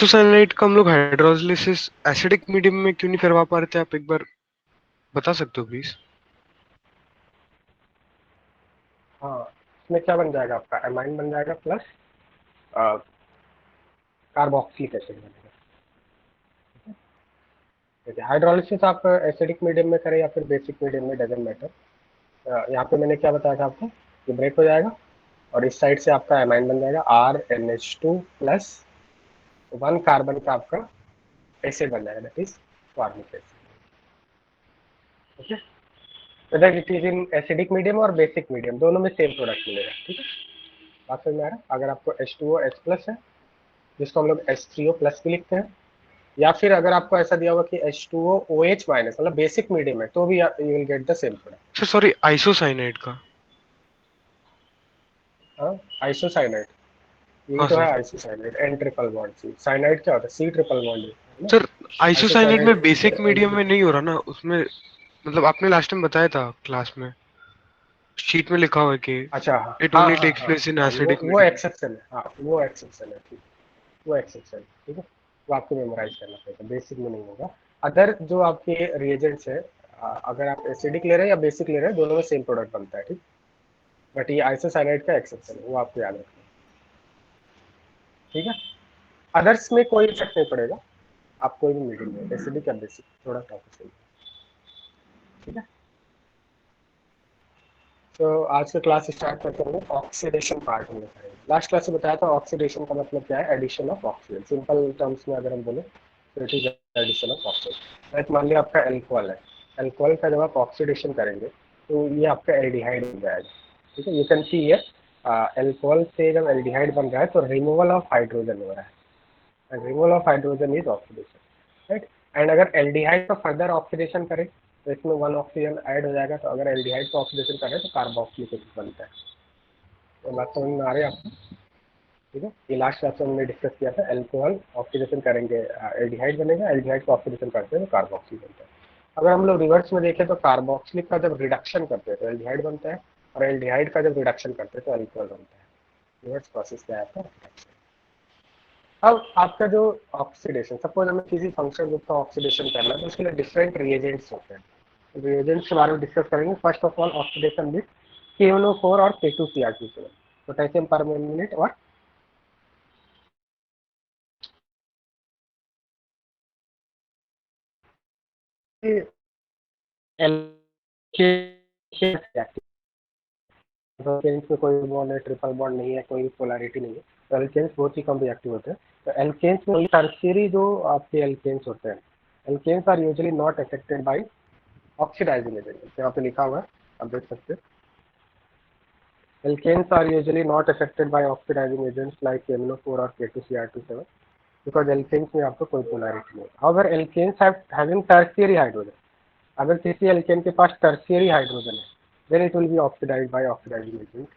Isocyanide का हम लोग हाइड्रोलिसिस एसिडिक मीडियम में क्यों नहीं करवा पा रहे थे, आप एक बार बता सकते हो प्लीज? हाँ, इसमें क्या बन जाएगा, आपका एमाइन बन जाएगा प्लस कार्बोक्सिलिक एसिड बनेगा। देखिए, हाइड्रोलिसिस आप एसिडिक मीडियम में करें या फिर बेसिक मीडियम में, डजंट मैटर। यहाँ पे मैंने क्या बताया था आपको, ये ब्रेक हो जाएगा और इस साइड से आपका एमाइन बन जाएगा RNH2 प्लस 1 कार्बन का आपका एसिड बन जाएगा, that is formic acid. Okay, whether it is in acidic medium और बेसिक मीडियम, दोनों में सेम प्रोडक्ट मिलेगा। ठीक है, बात समझ में आ रहा है? अगर आपको H2O H+ है, जिसको हम लोग H3O प्लस भी लिखते हैं, या फिर अगर आपको ऐसा दिया होगा कि H2O OH माइनस, मतलब बेसिक मीडियम है, तो भी you will get the same product. Sir sorry, isocyanide का। हाँ, आइसोसाइनाइड, यही हाँ तो है sir. Isocyanide, N triple bond C. Cyanide क्या होता है, C ट्रिपल बॉन्ड है ना। सर आइसोसाइनाइड आइसोसाइनाइड में बेसिक N मीडियम में ट्रिपल। नहीं हो रहा ना उसमें, मतलब आपने लास्ट टाइम बताया था क्लास में, शीट में लिखा हुआ है कि अच्छा, हाँ इट हाँ ओनली हाँ टेक्स हाँ प्लेस इन हाँ, एसिडिक वो मीडियम। एक्सेप्शन है, हाँ वो एक्सेप्शन है, ठीक, वो एक्सेप्शन, ठीक है, वो आपको मेमोराइज करना पड़ेगा, बेसिक में नहीं होगा। अदर जो आपके रिएजेंट्स है, अगर आप एसिडिक ले रहे हैं या बेसिक ले रहे हैं, दोनों में सेम प्रोडक्ट बनता है, ठीक। बट ये आइसोसाइनाइड का एक्सेप्शन है, वो आपको याद रखना है, ठीक है। अदर्स में कोई इफेक्ट नहीं पड़ेगा, आप कोई भी मीडियम में, एसिडिक या बेसिक, प्रोडक्ट आपको सेम, ठीक है। तो आज का क्लास स्टार्ट करते हैं ऑक्सीडेशन पार्ट में करेंगे। लास्ट क्लास में बताया था ऑक्सीडेशन का मतलब क्या है, addition of oxygen. Simple terms में अगर हम बोले तो it is addition of oxygen. मान लिया आपका एल्कोहल है, एल्कोहल का जब आप ऑक्सीडेशन करेंगे तो ये आपका एल्डिहाइड बन जाएगा, ठीक है। You can see here, alcohol से जब एल्डिहाइड बन रहा है तो रिमूवल ऑफ हाइड्रोजन हो रहा है, and removal of hydrogen is oxidation, right? And अगर एल्डिहाइड का फर्दर ऑक्सीडेशन करें तो इसमें 1 ऑक्सीजन ऐड हो जाएगा, तो अगर एल्डिहाइड का ऑक्सीडेशन करें तो कार्बोक्सिलिक एसिड बनता है। तो बात समझ में आ रही है आपको, ठीक है। ये लास्ट क्लास में हमने डिस्कस किया था, एल्कोहल ऑक्सीडेशन करेंगे एल्डिहाइड बनेगा, एल्डिहाइड का ऑक्सीडेशन करते हैं तो कार्बोक्सिल बनता है। अगर हम लोग रिवर्स में देखें तो कार्बोक्सिलिक का जब रिडक्शन करते हैं तो एल्डिहाइड बनता है, और एल्डिहाइड का जब रिडक्शन करते हैं तो अल्कोहल बनता है। रिवर्स प्रोसेस क्या है आपका, रिडक्शन। अब आपका जो ऑक्सीडेशन, सपोज हमें किसी फंक्शन ग्रुप का ऑक्सीडेशन करना है तो उसके लिए डिफरेंट रिएजेंट्स होते हैं। रिएजेंट्स के बारे में डिस्कस करेंगे। First of all oxidation with KNO4 और K2Cr2, पोटेशियम परमैंगनेट और एल्केन्स में कोई बॉन्ड है, ट्रिपल बॉन्ड नहीं है, कोई पोलैरिटी नहीं है, तो एल्केन्स बहुत ही कम रिएक्टिव होते हैं। तो एल्केन्स में टर्शियरी जो आपके एल्केन्स होते हैं, alkanes are usually not affected by oxidising agent, यहाँ पे लिखा हुआ है, आप देख सकते हैं। Alkanes are usually not affected by oxidizing agents like KMnO4 और K2Cr2 because alkanes में आपको कोई polarity नहीं है। However, alkanes have having tertiary hydrogen, अगर किसी alkane के पास tertiary hydrogen है then it will be oxidized by oxidizing agent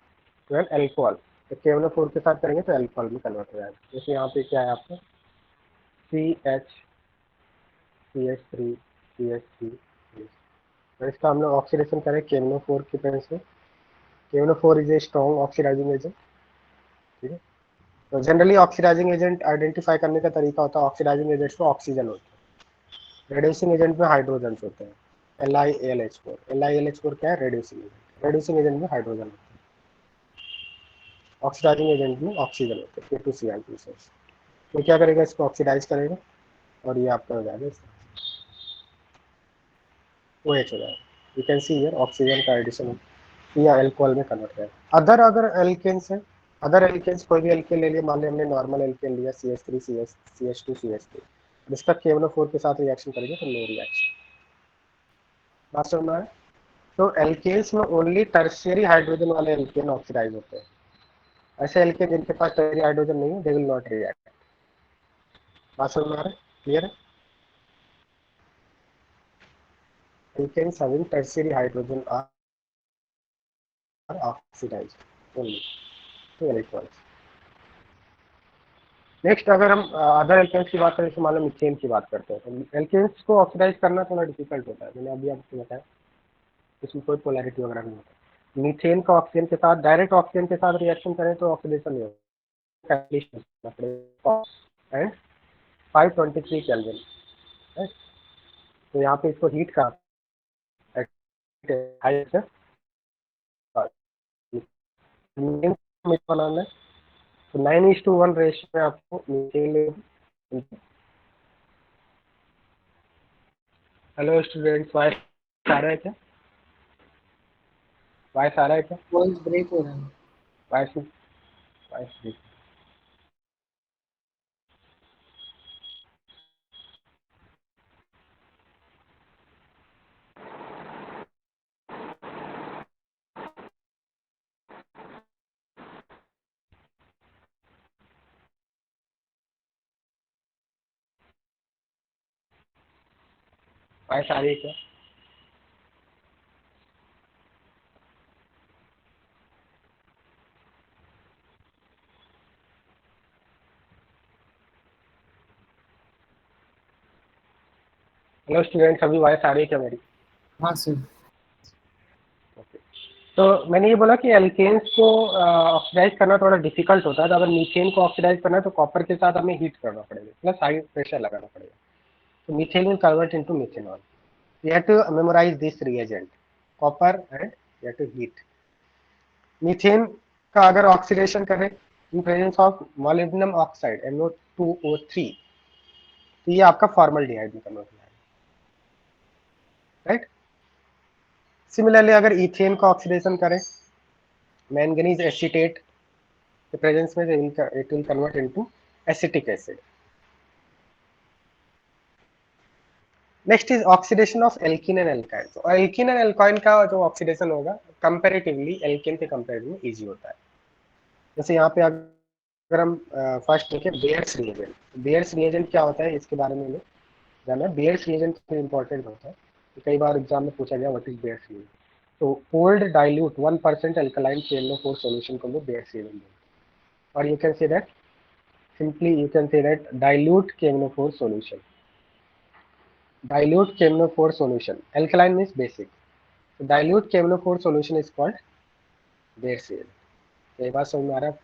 to an alcohol। तो KMnO4 के साथ करेंगे तो alcohol में कन्वर्ट हो जाएगा। जैसे यहाँ पे क्या है आपका CH, CH3, CH3, तो इसका हम लोग ऑक्सीडेशन करें KMnO4 की पेन से। KMnO4 is a strong oxidising agent, ठीक है। तो जनरली ऑक्सीडाइजिंग एजेंट आइडेंटिफाई करने का तरीका होता है, ऑक्सीडाइजिंग एजेंट्स में ऑक्सीजन होता है, रेड्यूसिंग एजेंट में हाइड्रोजन होते हैं, LiAlH4 क्या है, रेड्यूसिंग एजेंट, रेड्यूसिंग एजेंट में हाइड्रोजन होते हैं, ऑक्सीडाइजिंग एजेंट में ऑक्सीजन होते हैं, K2Cl2 से। तो क्या करेगा, इसको ऑक्सीडाइज करेगा और ये आपका हो जाएगा OH हो जाएगा। You can see here oxygen का एडिशन या अल्कोहल में कन्वर्ट करेगा। अदर अगर एल्केन्स है, अदर एल्केन्स कोई भी एल्केन ले लिया, मान लिया हमने नॉर्मल एल्केन लिया CH3 CH2 CH3, जिसका KMnO4 के साथ रिएक्शन करेंगे तो नो रिएक्शन। बात समझ में आया? तो एल्केन्स में ओनली टर्शियरी हाइड्रोजन वाले एल्केन ऑक्सीडाइज होते हैं, ऐसे एल्केन जिनके पास टर्शियरी हाइड्रोजन नहीं है दे विल नॉट रिएक्ट। बात समझ में आ रहा है, क्लियर है? Alkanes having tertiary hydrogen are oxidised only to alcohols. Next अगर हम अदर एल्केन्स की बात करें तो मान लो मीथेन की बात करते हैं, तो एल्केन्स को ऑक्सीडाइज करना थोड़ा डिफिकल्ट होता है, मैंने अभी आपको बताया, इसमें कोई पोलैरिटी वगैरह नहीं होता। मीथेन का ऑक्सीजन के साथ, डायरेक्ट ऑक्सीजन के साथ रिएक्शन करें तो ऑक्सीडेशन नहीं होता, 523 केल्विन, राइट। तो यहाँ पे इसको हीट का बनाना है, तो 9:1 रेशियो में आपको मीथेन। हेलो स्टूडेंट्स, वॉइस आ रहा है क्या? वॉइस आ रहा है क्या? वॉइस ब्रेक हो रहा है। वॉइस वॉइस वॉइस आ रही है क्या? हेलो स्टूडेंट्स, अभी वॉइस आ रही है क्या मेरी? हाँ सर। ओके। तो मैंने ये बोला कि एल्केन्स को ऑक्सीडाइज करना थोड़ा डिफिकल्ट होता है, तो अगर मीथेन को ऑक्सीडाइज करना है तो कॉपर के साथ हमें हीट करना पड़ेगा, प्लस हाई प्रेशर लगाना पड़ेगा। तो methane will convert into methanol. You have to memorize this reagent, copper, and you have to heat. Methane का अगर ऑक्सीडेशन करें इन presence of molybdenum oxide MO2O3, तो ये आपका फॉर्मल्डिहाइड में कन्वर्ट हो जाएगा, राइट। सिमिलरली अगर इथेन का ऑक्सीडेशन करें मैंगनीज एसीटेट के प्रेजेंस में, it will convert into acetic acid. Next is oxidation of alkene and alkyne. तो एल्कीन एंड एल्काइन का जो ऑक्सीडेशन होगा कंपैरेटिवली एल्केन के कंपैरेटिवली इजी होता है। जैसे यहाँ पे अगर हम फर्स्ट देखें बेयर्स रिएजेंट। बेयर्स रिएजेंट क्या होता है इसके बारे में हमें जानना है। बेयर्स रिएजेंट इंपॉर्टेंट होता है, तो कई बार एग्जाम में पूछा गया व्हाट इज बेयर्स रिएजेंट। तो cold dilute 1% alkaline KNO4 solution को हम लोग बेयर्स रिएजेंट बोलते हैं। और you can say that simply you can say that dilute KNO4 solution. dilute KNO4 solution, alkaline means basic, so dilute KNO4 solution is called Bayes reagent। ये बात समझ में आ रहा है?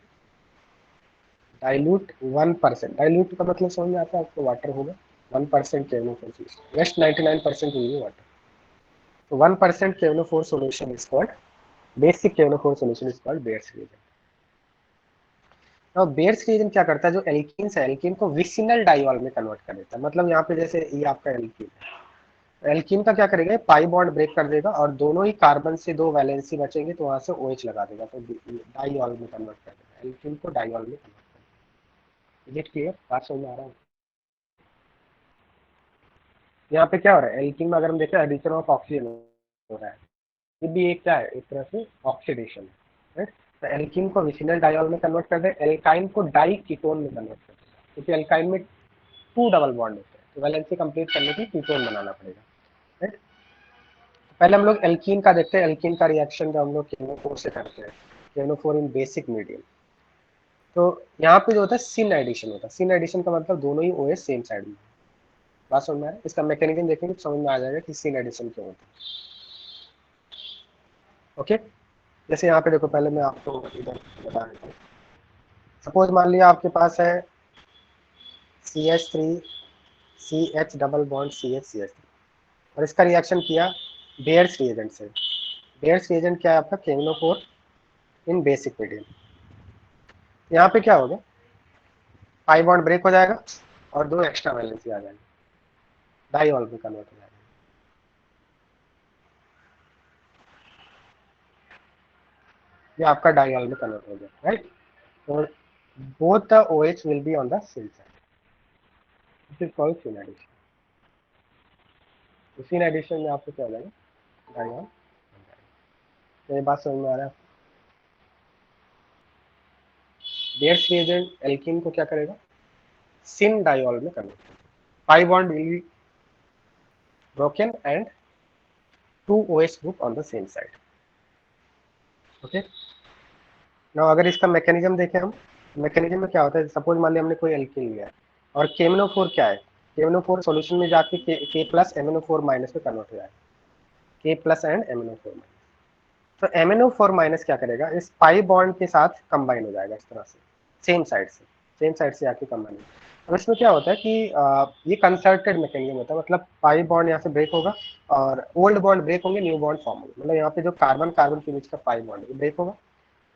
डाइल्यूट 1%, डाइल्यूट का मतलब समझ में आता है आपको, वाटर होगा 1% KNO4 solution, rest 99% will be water। तो 1% KNO4 solution is called basic KNO4 solution is called Bayes reagent। अब बेयर्स रिएजेंट क्या करता है, जो एल्कीन्स है एल्कीन को विसिनल डाइऑल में कन्वर्ट कर देता है। मतलब यहाँ पे जैसे ये आपका एल्कीन है, एल्कीन का क्या करेगा, पाई बॉन्ड ब्रेक कर देगा और दोनों ही कार्बन से 2 वैलेंसी बचेंगे, तो वहां से OH लगा देगा, तो डाइऑल में कन्वर्ट कर देगा, एल्कीन को डाइऑल में कन्वर्ट कर देगा। Is it clear? बात समझ में आ रहा है? यहाँ पे क्या हो रहा है, एल्कीन में अगर हम देखें एडिशन ऑफ ऑक्सीजन हो रहा है, ये भी एक क्या है, एक तरह से ऑक्सीडेशन है, राइट। तो एल्कीन को विसिनल डाइऑल में कन्वर्ट कर दे, एल्काइन को डाई कीटोन में कन्वर्ट कर देगा, क्योंकि एल्काइन में 2 डबल बॉन्ड होते हैं, तो वैलेंसी कंप्लीट करने के लिए कीटोन बनाना पड़ेगा, राइट। पहले हम लोग एल्कीन का देखते हैं, एल्कीन का रिएक्शन जो हम लोग KNO4 से करते हैं, KNO4 इन बेसिक मीडियम। तो यहाँ पे जो होता है सिन एडिशन होता है। सिन एडिशन का मतलब दोनों ही OH सेम साइड में। बात समझ में आ रहा है? इसका मैकेनिज्म देखेंगे तो समझ में आ जाएगा कि सिन एडिशन क्यों होता है। ओके, जैसे यहाँ पे देखो, पहले मैं आपको इधर बता देता हूँ। सपोज मान लिया आपके पास है CH3 CH double bond CH और इसका रिएक्शन किया बेयर्स रिएजेंट से। बेयर्स रिएजेंट क्या है आपका, KNO4 इन बेसिक मीडियम। यहाँ पे क्या होगा, पाई बॉन्ड ब्रेक हो जाएगा और 2 एक्स्ट्रा वैलेंसी आ जाएगी, डाइऑल में कन्वर्ट हो जाएगा। ये आपका डाइऑल में कन्वर्ट हो गया, राइट। तो both the OH will be on the same side, this is called syn addition. तो सिन एडिशन में आपको क्या हो जाएगा, डाइऑल। तो ये बात समझ में आ रहा है? बेयर्स रिएजेंट एल्कीन को क्या करेगा, सिन डाइऑल में कन्वर्ट करेगा, pi bond will be broken and 2 OH group on the same side। Okay, now अगर इसका मैकेनिज्म देखें हम, मैकेनिज्म में क्या होता है, सपोज मान लिया हमने कोई एल्कीन लिया है और KNO4 क्या है, KNO4 सॉल्यूशन में जाके K प्लस MnO4 माइनस में कन्वर्ट हो जाएगा, K plus and MnO4 minus. तो MnO4 माइनस क्या करेगा, इस पाई बॉन्ड के साथ कंबाइन हो जाएगा इस तरह से, सेम साइड से आके कंबाइन। अब इसमें क्या होता है कि ये कंसर्टेड मैकेनिज्म होता है, मतलब पाई बॉन्ड यहाँ से ब्रेक होगा और ओल्ड बॉन्ड ब्रेक होंगे, न्यू बॉन्ड फॉर्म होंगे। मतलब यहाँ पे जो कार्बन कार्बन के बीच का पाई बॉन्ड ब्रेक होगा,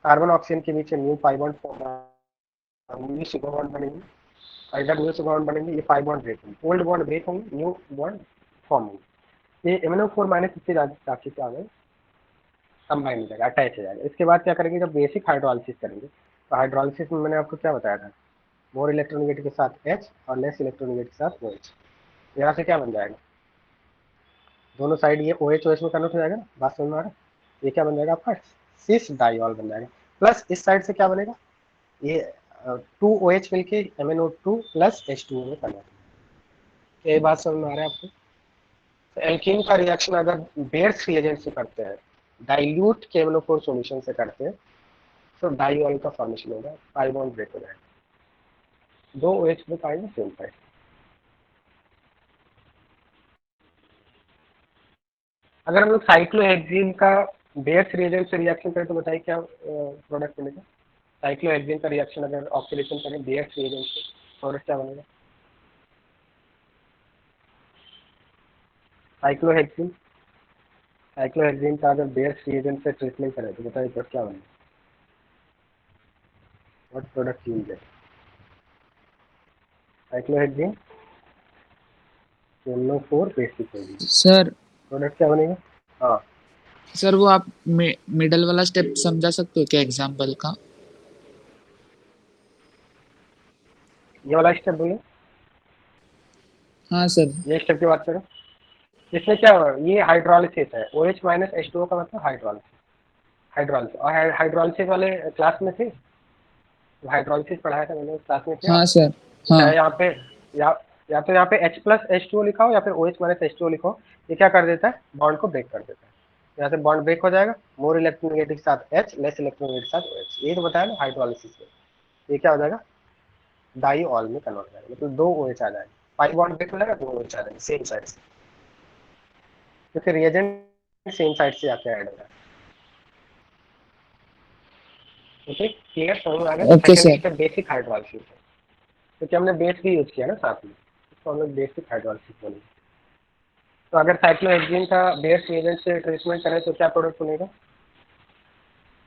कार्बन ऑक्सीजन के बीच new pi bond form, new sigma bond बनेंगे। अगर न्यू सिग्मा बॉन्ड बनेंगे, ये पाई बॉन्ड ब्रेक होंगे, ओल्ड बॉन्ड ब्रेक होंगे, न्यू बॉन्ड फॉर्म होंगे। ये MnO4 माइनस इससे जाके क्या होगा, कंबाइन हो जाएगा, अटैच हो जाएगा। इसके बाद क्या करेंगे, जब बेसिक हाइड्रोलिसिस करेंगे, तो हाइड्रोलिसिस में मैंने आपको क्या बताया था, मोर इलेक्ट्रोनेगेटिव के साथ H और लेस इलेक्ट्रोनेगेटिव के साथ OH। यहाँ से क्या बन जाएगा, दोनों साइड ये OH OH में कन्वर्ट हो जाएगा ना, बात समझ में आ रहा है? ये क्या बन जाएगा आपका सिस डाइऑल बन जाएगा। प्लस इस साइड से क्या बनेगा, ये 2OH मिलके MnO2 प्लस H2O में कन्वर्ट हो। ये बात समझ में आ रहा है आपको? तो एल्कीन का रिएक्शन अगर बेयर्स रिएजेंट से करते हैं, डाइल्यूट KMnO4 सॉल्यूशन से करते हैं, तो डाइऑल का फॉर्मेशन होगा, पाई बॉन्ड ब्रेक हो जाएगा, दो OH ग्रुप आएंगे सेम साइड। अगर हम लोग साइक्लोहेक्सीन का बेयर्स रिएजेंट से रिएक्शन करें तो बताइए क्या प्रोडक्ट मिलेगा। साइक्लोहेक्सीन का रिएक्शन अगर ऑक्सीडेशन करें बेयर्स रिएजेंट से, प्रोडक्ट क्या बनेगा, साइक्लोहेक्सीन। साइक्लोहेक्सीन का अगर बेयर्स रिएजेंट से ट्रीटमेंट करें तो बताइए प्रोडक्ट क्या बनेगा, what product you get, cyclohexene MnO4 basic sir product क्या बनेगा। हाँ, सर वो आप मिडल वाला स्टेप समझा सकते हो क्या एग्जांपल का? ये वाला स्टेप बोलिए, हाँ सर। ये स्टेप की बात करो। इसमें क्या हो, ये हाइड्रोलिसिस है, OH माइनस H2O का मतलब हाइड्रोलिसिस। हाइड्रोलिसिस और हाइड्रोलिसिस वाले क्लास में थे, हाइड्रोलिसिस पढ़ाया था मैंने उस क्लास में, क्या हाँ सर। तो हाँ चाहे यहाँ पे या या तो यहाँ पे H प्लस H2O लिखा हो या फिर OH माइनस H2O लिखो, ये क्या कर देता है, बॉन्ड को ब्रेक कर देता है। यहाँ से बॉन्ड ब्रेक हो जाएगा, मोर इलेक्ट्रोनेगेटिव के साथ H, लेस इलेक्ट्रोनेगेटिव के साथ OH। ये तो बताया ना हाइड्रोलिसिस में, ये क्या हो जाएगा, डाइऑल में कन्वर्ट हो जाएगा, मतलब दो OH आ जाएगा, पाई बॉन्ड ब्रेक हो जाएगा, दो OH आ जाएंगे सेम साइड से, क्योंकि रिएजेंट सेम साइड से आके ऐड हो जाएगा। ओके क्लियर, समझ में आ गया। तो okay second sir. Step basic hydrolysis है, क्योंकि हमने बेस भी यूज किया ना साथ में, इसको हम लोग बेसिक हाइड्रोलिसिस बोलेंगे। तो अगर साइक्लोहेक्सीन का बेस रिएजेंट से ट्रीटमेंट करें तो क्या प्रोडक्ट बनेगा,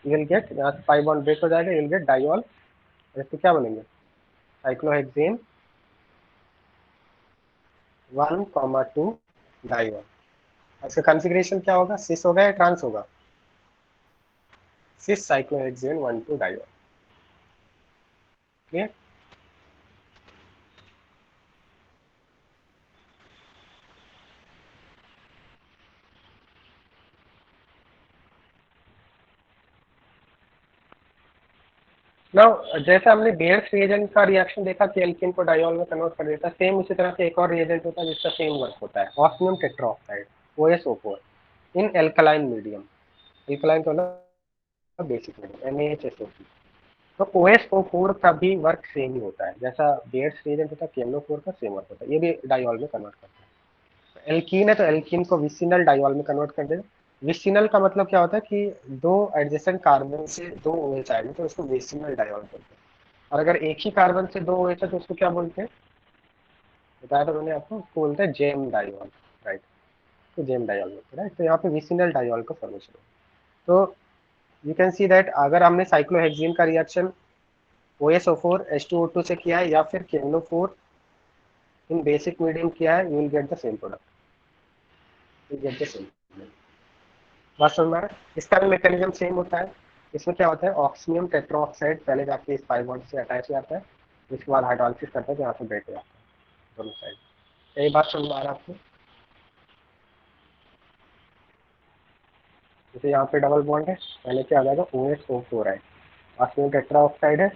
यू विल गेट, यहाँ से पाई बॉन्ड ब्रेक हो जाएगा, यू विल गेट डाइऑल। इससे क्या बनेंगे, साइक्लोहेक्सीन 1,2 डाइऑल। इसका कॉन्फ़िगरेशन क्या होगा, सिस होगा या ट्रांस होगा, सिस साइक्लोहेक्सीन 1,2 डाइऑल। क्लियर। नाउ जैसे हमने बेयर्स रिएजेंट का रिएक्शन देखा कि एल्कीन को डाइऑल में कन्वर्ट कर देता है, सेम उसी तरह से एक और रिएजेंट होता है जिसका सेम वर्क होता है, osmium tetroxide, OSO4, in alkaline medium. Alkaline का मतलब बेसिक मीडियम, NaHSO3। तो OSO4 का भी वर्क सेम ही होता है, जैसा बेयर्स रिएजेंट होता है KMnO4 का सेम वर्क होता है, ये भी डाइऑल में कन्वर्ट करता है। एल्कीन है तो एल्कीन को विसिनल डाइऑल में कन्वर्ट कर देगा। विसिनल का मतलब क्या होता है कि दो एडजेसेंट कार्बन से दो OH आएंगे तो उसको विसिनल डाइऑल बोलते हैं। और अगर एक ही कार्बन से दो OH है तो उसको क्या बोलते हैं, बताया था मैंने आपको, उसको बोलते हैं जेम डाइऑल, राइट। तो जेम डाइऑल बोलते हैं, राइट। तो यहाँ पे विसिनल डाइऑल का फॉर्मेशन है। तो यू कैन सी दैट अगर हमने साइक्लोहेक्सीन का रिएक्शन OSO4 H2O2 से किया है या फिर KMnO4 इन बेसिक मीडियम किया है, you will get the same product, you get the same. बात समझ में आ रहा है? इसका भी मैकेनिज्म सेम होता है। इसमें क्या होता है, ऑक्सीनियम टेट्राऑक्साइड पहले जाके इस पाई बॉन्ड से अटैच हो जाता है, उसके बाद हाइड्रोलिसिस करता है तो यहाँ से ब्रेक हो जाता है दोनों साइड। यही बात समझ में आ रहा है आपको। जैसे यहाँ पे डबल बॉन्ड है, पहले क्या आ जाएगा OSO4 है, ऑक्सीजन टेट्राऑक्साइड है,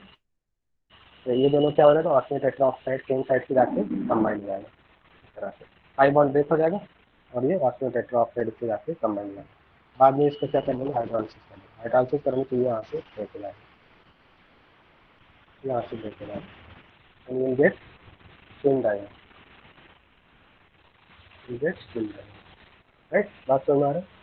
तो ये दोनों क्या हो जाएगा, ऑक्सीजन टेट्राऑक्साइड सेम साइड से जाके कंबाइन हो जाएगा इस तरह से, पाई बॉन्ड ब्रेक हो जाएगा और ये ऑक्सीजन टेट्राऑक्साइड से जाके कंबाइन हो जाएगा। बाद में इसको क्या कर देंगे, हाइड्रोलिसिस कर देंगे। हाइड्रोलिसिस करने के लिए यहाँ से ब्रेक हो जाएगा, यहाँ से ब्रेक हो जाएगा, and you'll get spin diagram, you get spin diagram, right? बात समझ में आ रहा है?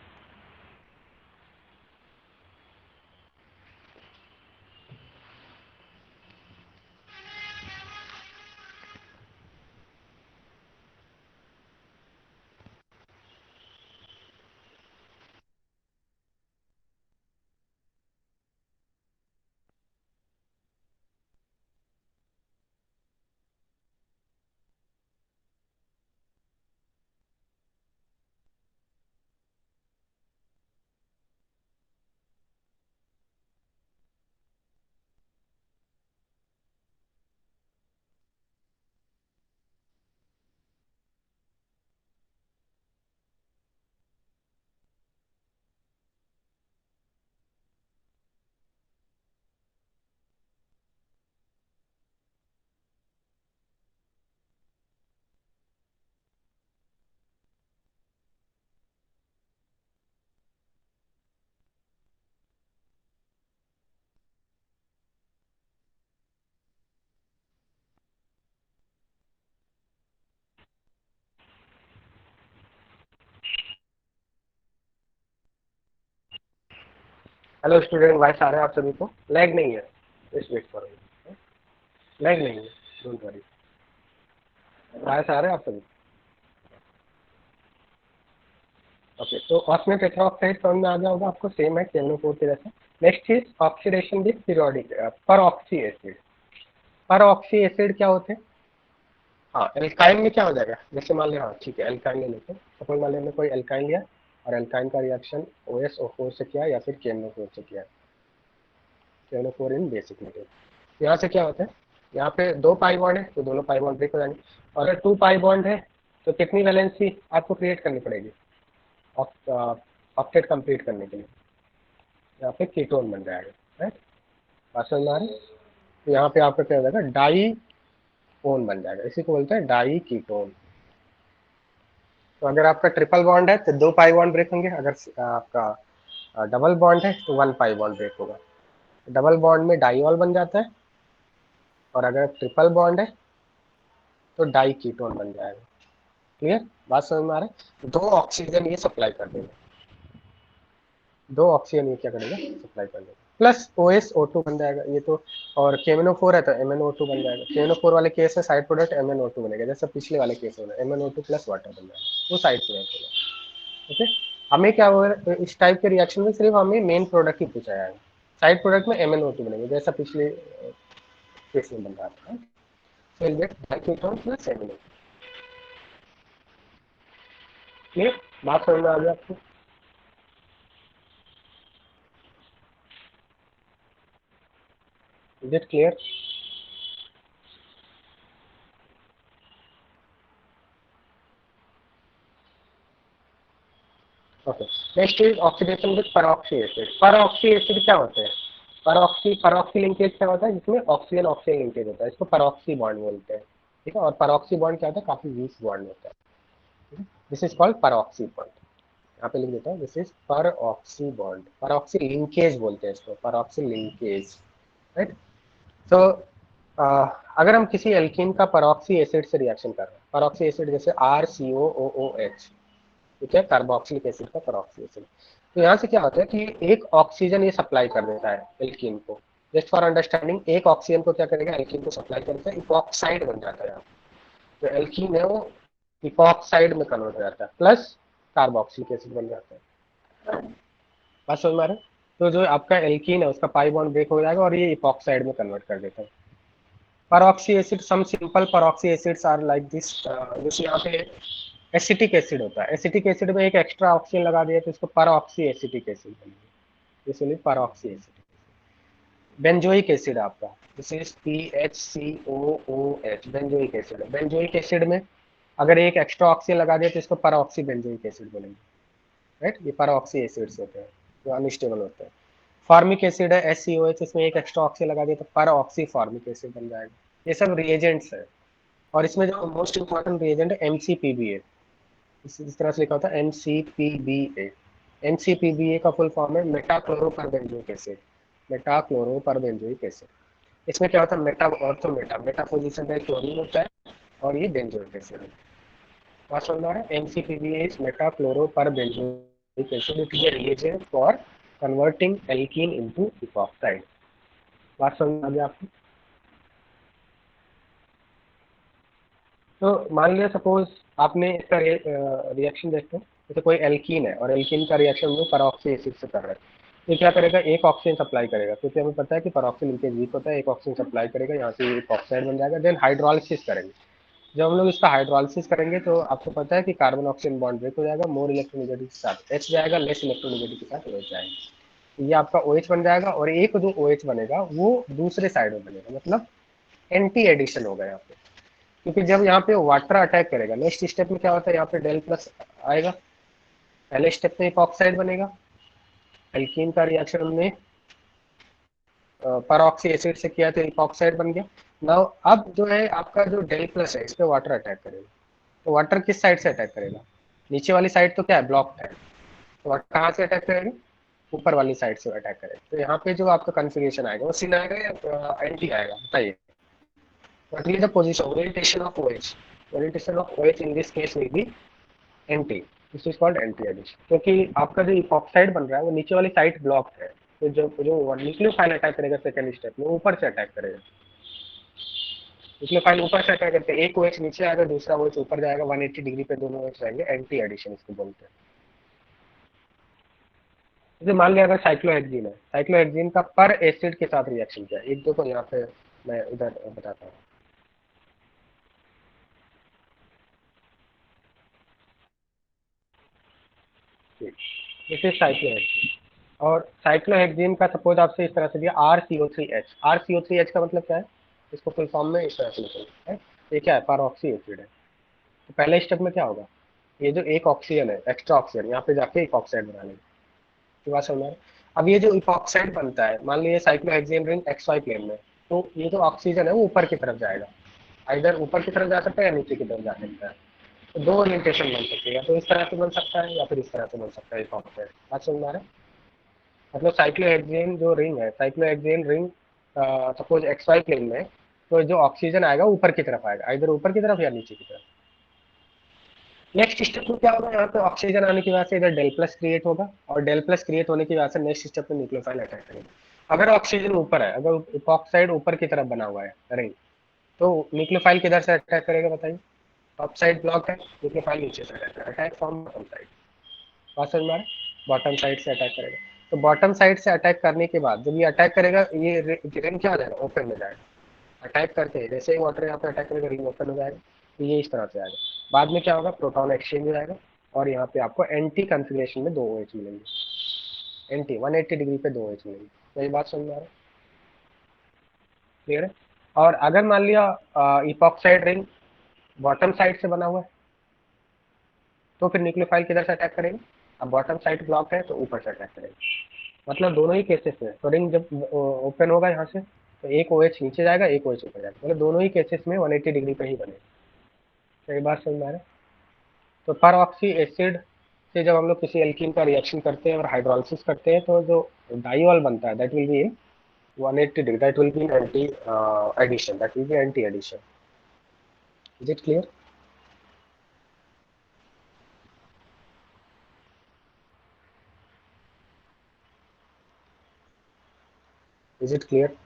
हेलो स्टूडेंट, वॉइस आ रहा है आप सभी को? लैग नहीं है, जस्ट वेट फॉर, लैग नहीं है, डोंट वरी। वॉइस आ रहा है आप सभी? ओके, तो ऑस्मियम टेट्राऑक्साइड समझ में आ गया होगा आपको, सेम है KNO4 के जैसा। Next is oxidation with periodic पर ऑक्सी एसिड। पर ऑक्सी एसिड क्या होते हैं? हाँ, एल्काइन में क्या हो जाएगा, जैसे मान लिया, हाँ ठीक है, एल्काइन ले लेते हैं। सपोज मान लिया हमने कोई एल्काइन लिया और एल्काइन का रिएक्शन OSO4 से किया या फिर KNO4 से किया, KNO4 इन बेसिक मटेरियल। यहाँ से क्या होता है, यहाँ पे 2 पाई बॉन्ड है तो दोनों पाई बॉन्ड ब्रेक हो जाएंगे, और अगर 2 पाई बॉन्ड है तो कितनी वैलेंसी आपको क्रिएट करनी पड़ेगी ऑक्टेट कंप्लीट करने के लिए? यहाँ पे कीटोन बन जाएगा, राइट? बात समझ में आ रही है? तो यहाँ पे आपका क्या हो जाएगा, डाई ओन बन जाएगा, इसी को बोलते हैं डाई कीटोन। तो अगर आपका ट्रिपल बॉन्ड है तो 2 पाई बॉन्ड ब्रेक होंगे, अगर आपका डबल बॉन्ड है तो 1 पाई बॉन्ड ब्रेक होगा। डबल बॉन्ड में डाईऑल बन जाता है, और अगर ट्रिपल बॉन्ड है तो डाई कीटोन बन जाएगा। क्लियर? बात समझ में आ रहा है? 2 ऑक्सीजन ये सप्लाई कर देगा, 2 ऑक्सीजन ये क्या करेगा, सप्लाई कर देगा, प्लस OSO2 बन जाएगा ये तो। और KNO4 है तो MnO2 बन जाएगा। KNO4 वाले केस में साइड प्रोडक्ट MnO2 बनेगा, जैसे पिछले वाले केस में MnO2 प्लस वाटर बन जाएगा, वो साइड प्रोडक्ट होगा। ओके, हमें क्या होगा इस टाइप के रिएक्शन में, सिर्फ हमें मेन प्रोडक्ट ही पूछा जाएगा, साइड प्रोडक्ट में MnO2 बनेगा, जैसा पिछले केस में बन रहा था। So we'll get diketone plus MnO2। Clear? बात समझ में आ गया आपको? Is it clear? Okay, next is oxidation with परऑक्सी acid. परऑक्सी acid क्या होते हैं? परऑक्सी लिंकेज क्या होता है, जिसमें ऑक्सीजन ऑक्सीजन लिंकेज होता है, इसको परऑक्सी बॉन्ड बोलते हैं। ठीक है, और परऑक्सी बॉन्ड क्या होता है, काफी वीक बॉन्ड होता है। This is called परऑक्सी bond. यहाँ पे लिख देता हूँ, दिस इज परऑक्सी बॉन्ड, परऑक्सी लिंकेज बोलते हैं इसको, परऑक्सी लिंकेज, राइट? तो अगर हम किसी एल्कीन का परऑक्सी एसिड से रिएक्शन कर रहे हैं, परऑक्सी एसिड जैसे RCOOH, ठीक है, कार्बोक्सिलिक एसिड का परऑक्सी एसिड, तो यहाँ से क्या होता है कि एक ऑक्सीजन ये सप्लाई कर देता है एल्कीन को। जस्ट फॉर अंडरस्टैंडिंग, एक ऑक्सीजन को क्या करेगा, एल्कीन को सप्लाई करता है, इपॉक्साइड बन जाता है। तो एल्कीन है वो इपॉक्साइड में कन्वर्ट हो जाता है, प्लस कार्बोक्सिलिक एसिड बन जाता है। बात समझ में आ रहा है? तो जो आपका एल्कीन है उसका पाई बॉन्ड ब्रेक हो जाएगा और ये इपॉक्साइड में कन्वर्ट कर देता है। Peroxy acid, some simple peroxy acids are like this. जैसे यहाँ पे एसिटिक एसिड होता है, एसिटिक एसिड में एक एक्स्ट्रा ऑक्सीजन लगा दिया तो इसको परऑक्सी एसिटिक एसिड बनेगा, इसलिए परऑक्सी एसिड। बेंजोइक एसिड आपका, this is PHCOOH, benzoic acid. Benzoic acid में अगर एक एक्स्ट्रा ऑक्सीजन लगा दिया तो इसको परऑक्सी बेंजोइक एसिड बोलेंगे, राइट? ये परऑक्सी एसिड्स होते हैं जो अनस्टेबल होते हैं। फॉर्मिक एसिड है SCOH, इसमें एक एक्स्ट्रा ऑक्सीजन लगा दिया तो परऑक्सी फॉर्मिक एसिड बन जाएगा। ये सब रिएजेंट्स है, और इसमें जो मोस्ट इंपॉर्टेंट रिएजेंट है MCPBA, इस तरह से लिखा होता है MCPBA। MCPBA का फुल फॉर्म है मेटाक्लोरोपरबेंजोइक एसिड, मेटाक्लोरोपरबेंजोइक एसिड। इसमें क्या होता है, मेटा ऑर्थो मेटा पोजीशन पे क्लोरीन होता है और ये बेंजोइक एसिड है। बात समझ में आ रहा है? MCPBA is meta-chloroperbenzoic acid, it is a reagent for converting alkene into epoxide. बात समझ में आ गया आपको? तो मान लिया सपोज आपने इसका रिएक्शन देखते हैं, जैसे कोई एल्कीन है और एल्कीन का रिएक्शन वो परऑक्सी एसिड से कर रहा है, तो क्या करेगा, एक ऑक्सीजन सप्लाई करेगा, क्योंकि हमें पता है कि परऑक्सी लिंकेज वीक होता है, एक ऑक्सीजन सप्लाई करेगा, यहाँ से एक ऑक्साइड बन जाएगा। देन हाइड्रोलिसिस करेंगे। जब हम लोग इसका हाइड्रोलिसिस करेंगे तो आपको पता है कि कार्बन ऑक्सीजन बॉन्ड ब्रेक हो जाएगा, मोर इलेक्ट्रोनेगेटिव के साथ H जाएगा, लेस इलेक्ट्रोनेगेटिव के साथ OH जाएगा। ये आपका OH बन जाएगा, और एक जो OH बनेगा वो दूसरे साइड में बनेगा, मतलब एंटी एडिशन होगा यहाँ पे। क्योंकि जब यहाँ पे वाटर अटैक करेगा, नेक्स्ट स्टेप में क्या होता है, यहाँ पे डेल प्लस आएगा, पहले स्टेप में इपॉक्साइड बनेगा, एल्कीन का रिएक्शन हमने परऑक्सी एसिड से किया तो इपॉक्साइड बन गया। नाउ अब जो है आपका जो डेल प्लस है, इस पे वाटर अटैक करेगा, तो वाटर किस साइड से अटैक करेगा, नीचे वाली साइड तो क्या है, ब्लॉक्ड है, तो वाटर कहाँ से अटैक करेगा, ऊपर वाली साइड से अटैक करेगा। तो यहाँ पे जो आपका कन्फिग्रेशन आएगा वो सिन आएगा या एंटी आएगा, बताइए? What is the position orientation of OH? Orientation of OH in this case will be anti. This is called anti addition, क्योंकि आपका जो इपॉक्साइड बन रहा है वो नीचे वाली साइड ब्लॉक्ड है, तो जब जो न्यूक्लियोफाइल अटैक करेगा सेकेंड स्टेप में ऊपर से अटैक करेगा। न्यूक्लियोफाइल ऊपर से अटैक करते हैं, एक OH नीचे आएगा, दूसरा OH ऊपर जाएगा, 180 डिग्री पे दोनों OH रहेंगे, एंटी एडिशन इसको बोलते हैं। जैसे मान लिया अगर साइक्लोहेक्सीन है, साइक्लोहेक्सीन का पर एसिड के साथ रिएक्शन क्या है, एक देखो यहाँ पे मैं इधर बताता हूँ। दिस इज साइक्लोहेक्सीन, और साइक्लोहेक्सीन का सपोज आपसे इस तरह से दिया RCO3H। RCO3H का मतलब क्या है, इसको फुल फॉर्म में इस तरह से लिखेंगे, है ये क्या है, परऑक्सी एसिड है। तो पहले स्टेप में क्या होगा, ये जो एक ऑक्सीजन है, एक्स्ट्रा ऑक्सीजन यहाँ पे जाके एक ऑक्साइड बना लेंगे। की बात समझ में आ रहा है? अब ये जो इपॉक्साइड बनता है, मान लीजिए साइक्लोहेक्सेन रिंग XY प्लेन में, तो ये जो ऑक्सीजन है वो ऊपर की तरफ जाएगा, इधर ऊपर की तरफ जा सकता है या नीचे की तरफ जा सकता है। तो दो ओरिएंटेशन बन सकती है, तो इस तरह से बन सकता है या फिर इस तरह से बन सकता है इपॉक्साइड। बात समझ में आ रहा है? मतलब साइक्लोहेक्सेन जो रिंग है, cyclohexane ring suppose XY plane में, तो जो ऑक्सीजन आएगा ऊपर की तरफ आएगा, इधर ऊपर की तरफ या नीचे की तरफ। नेक्स्ट स्टेप में क्या होगा, यहाँ पे ऑक्सीजन आने की वजह से इधर डेल प्लस क्रिएट होगा, और डेल प्लस क्रिएट होने की वजह से नेक्स्ट स्टेप में न्यूक्लियोफाइल अटैक करेगा। अगर ऑक्सीजन ऊपर है, अगर इपॉक्साइड ऊपर की तरफ बना हुआ है रिंग, तो न्यूक्लियोफाइल किधर से अटैक करेगा बताइए, टॉप साइड ब्लॉक है, न्यूक्लियोफाइल नीचे से अटैक करेगा, अटैक फ्रॉम बॉटम साइड। बात समझ में आ रहा है? बॉटम साइड से अटैक करेगा। तो बॉटम साइड से अटैक करने के बाद जब ये अटैक करेगा, ये रिंग क्या हो जाएगा, ओपन हो जाएगा। अटैक करते हैं जैसे ही वाटर यहाँ पे अटैक करेगा, रिंग ओपन हो जाएगा, तो ये इस तरह से आएगा। बाद में क्या होगा, प्रोटॉन एक्सचेंज हो जाएगा, और यहाँ पे आपको एंटी कॉन्फ़िगरेशन में दो OH मिलेंगे, एंटी 180 डिग्री पे दो OH मिलेंगे। तो ये बात समझ में आ रहा है, क्लियर है? और अगर मान लिया इपॉक्साइड रिंग बॉटम साइड से बना हुआ है, तो फिर न्यूक्लियोफाइल किधर से अटैक करेंगे, अब बॉटम साइड ब्लॉक है तो ऊपर से अटैक करेंगे। मतलब दोनों ही केसेस में, तो रिंग जब ओपन होगा यहाँ से, तो एक OH नीचे जाएगा, एक OH ऊपर जाएगा, मतलब दोनों ही केसेस में 180 डिग्री पे ही बनेगा। तो ये बात समझ में आ रहा है? तो परऑक्सी एसिड से जब हम लोग किसी एल्कीन का रिएक्शन करते हैं और हाइड्रोलिसिस करते हैं, तो जो डाइऑल बनता है that will be in 180 degree, that will be in anti addition, that will be anti addition. Is it clear? Is it clear?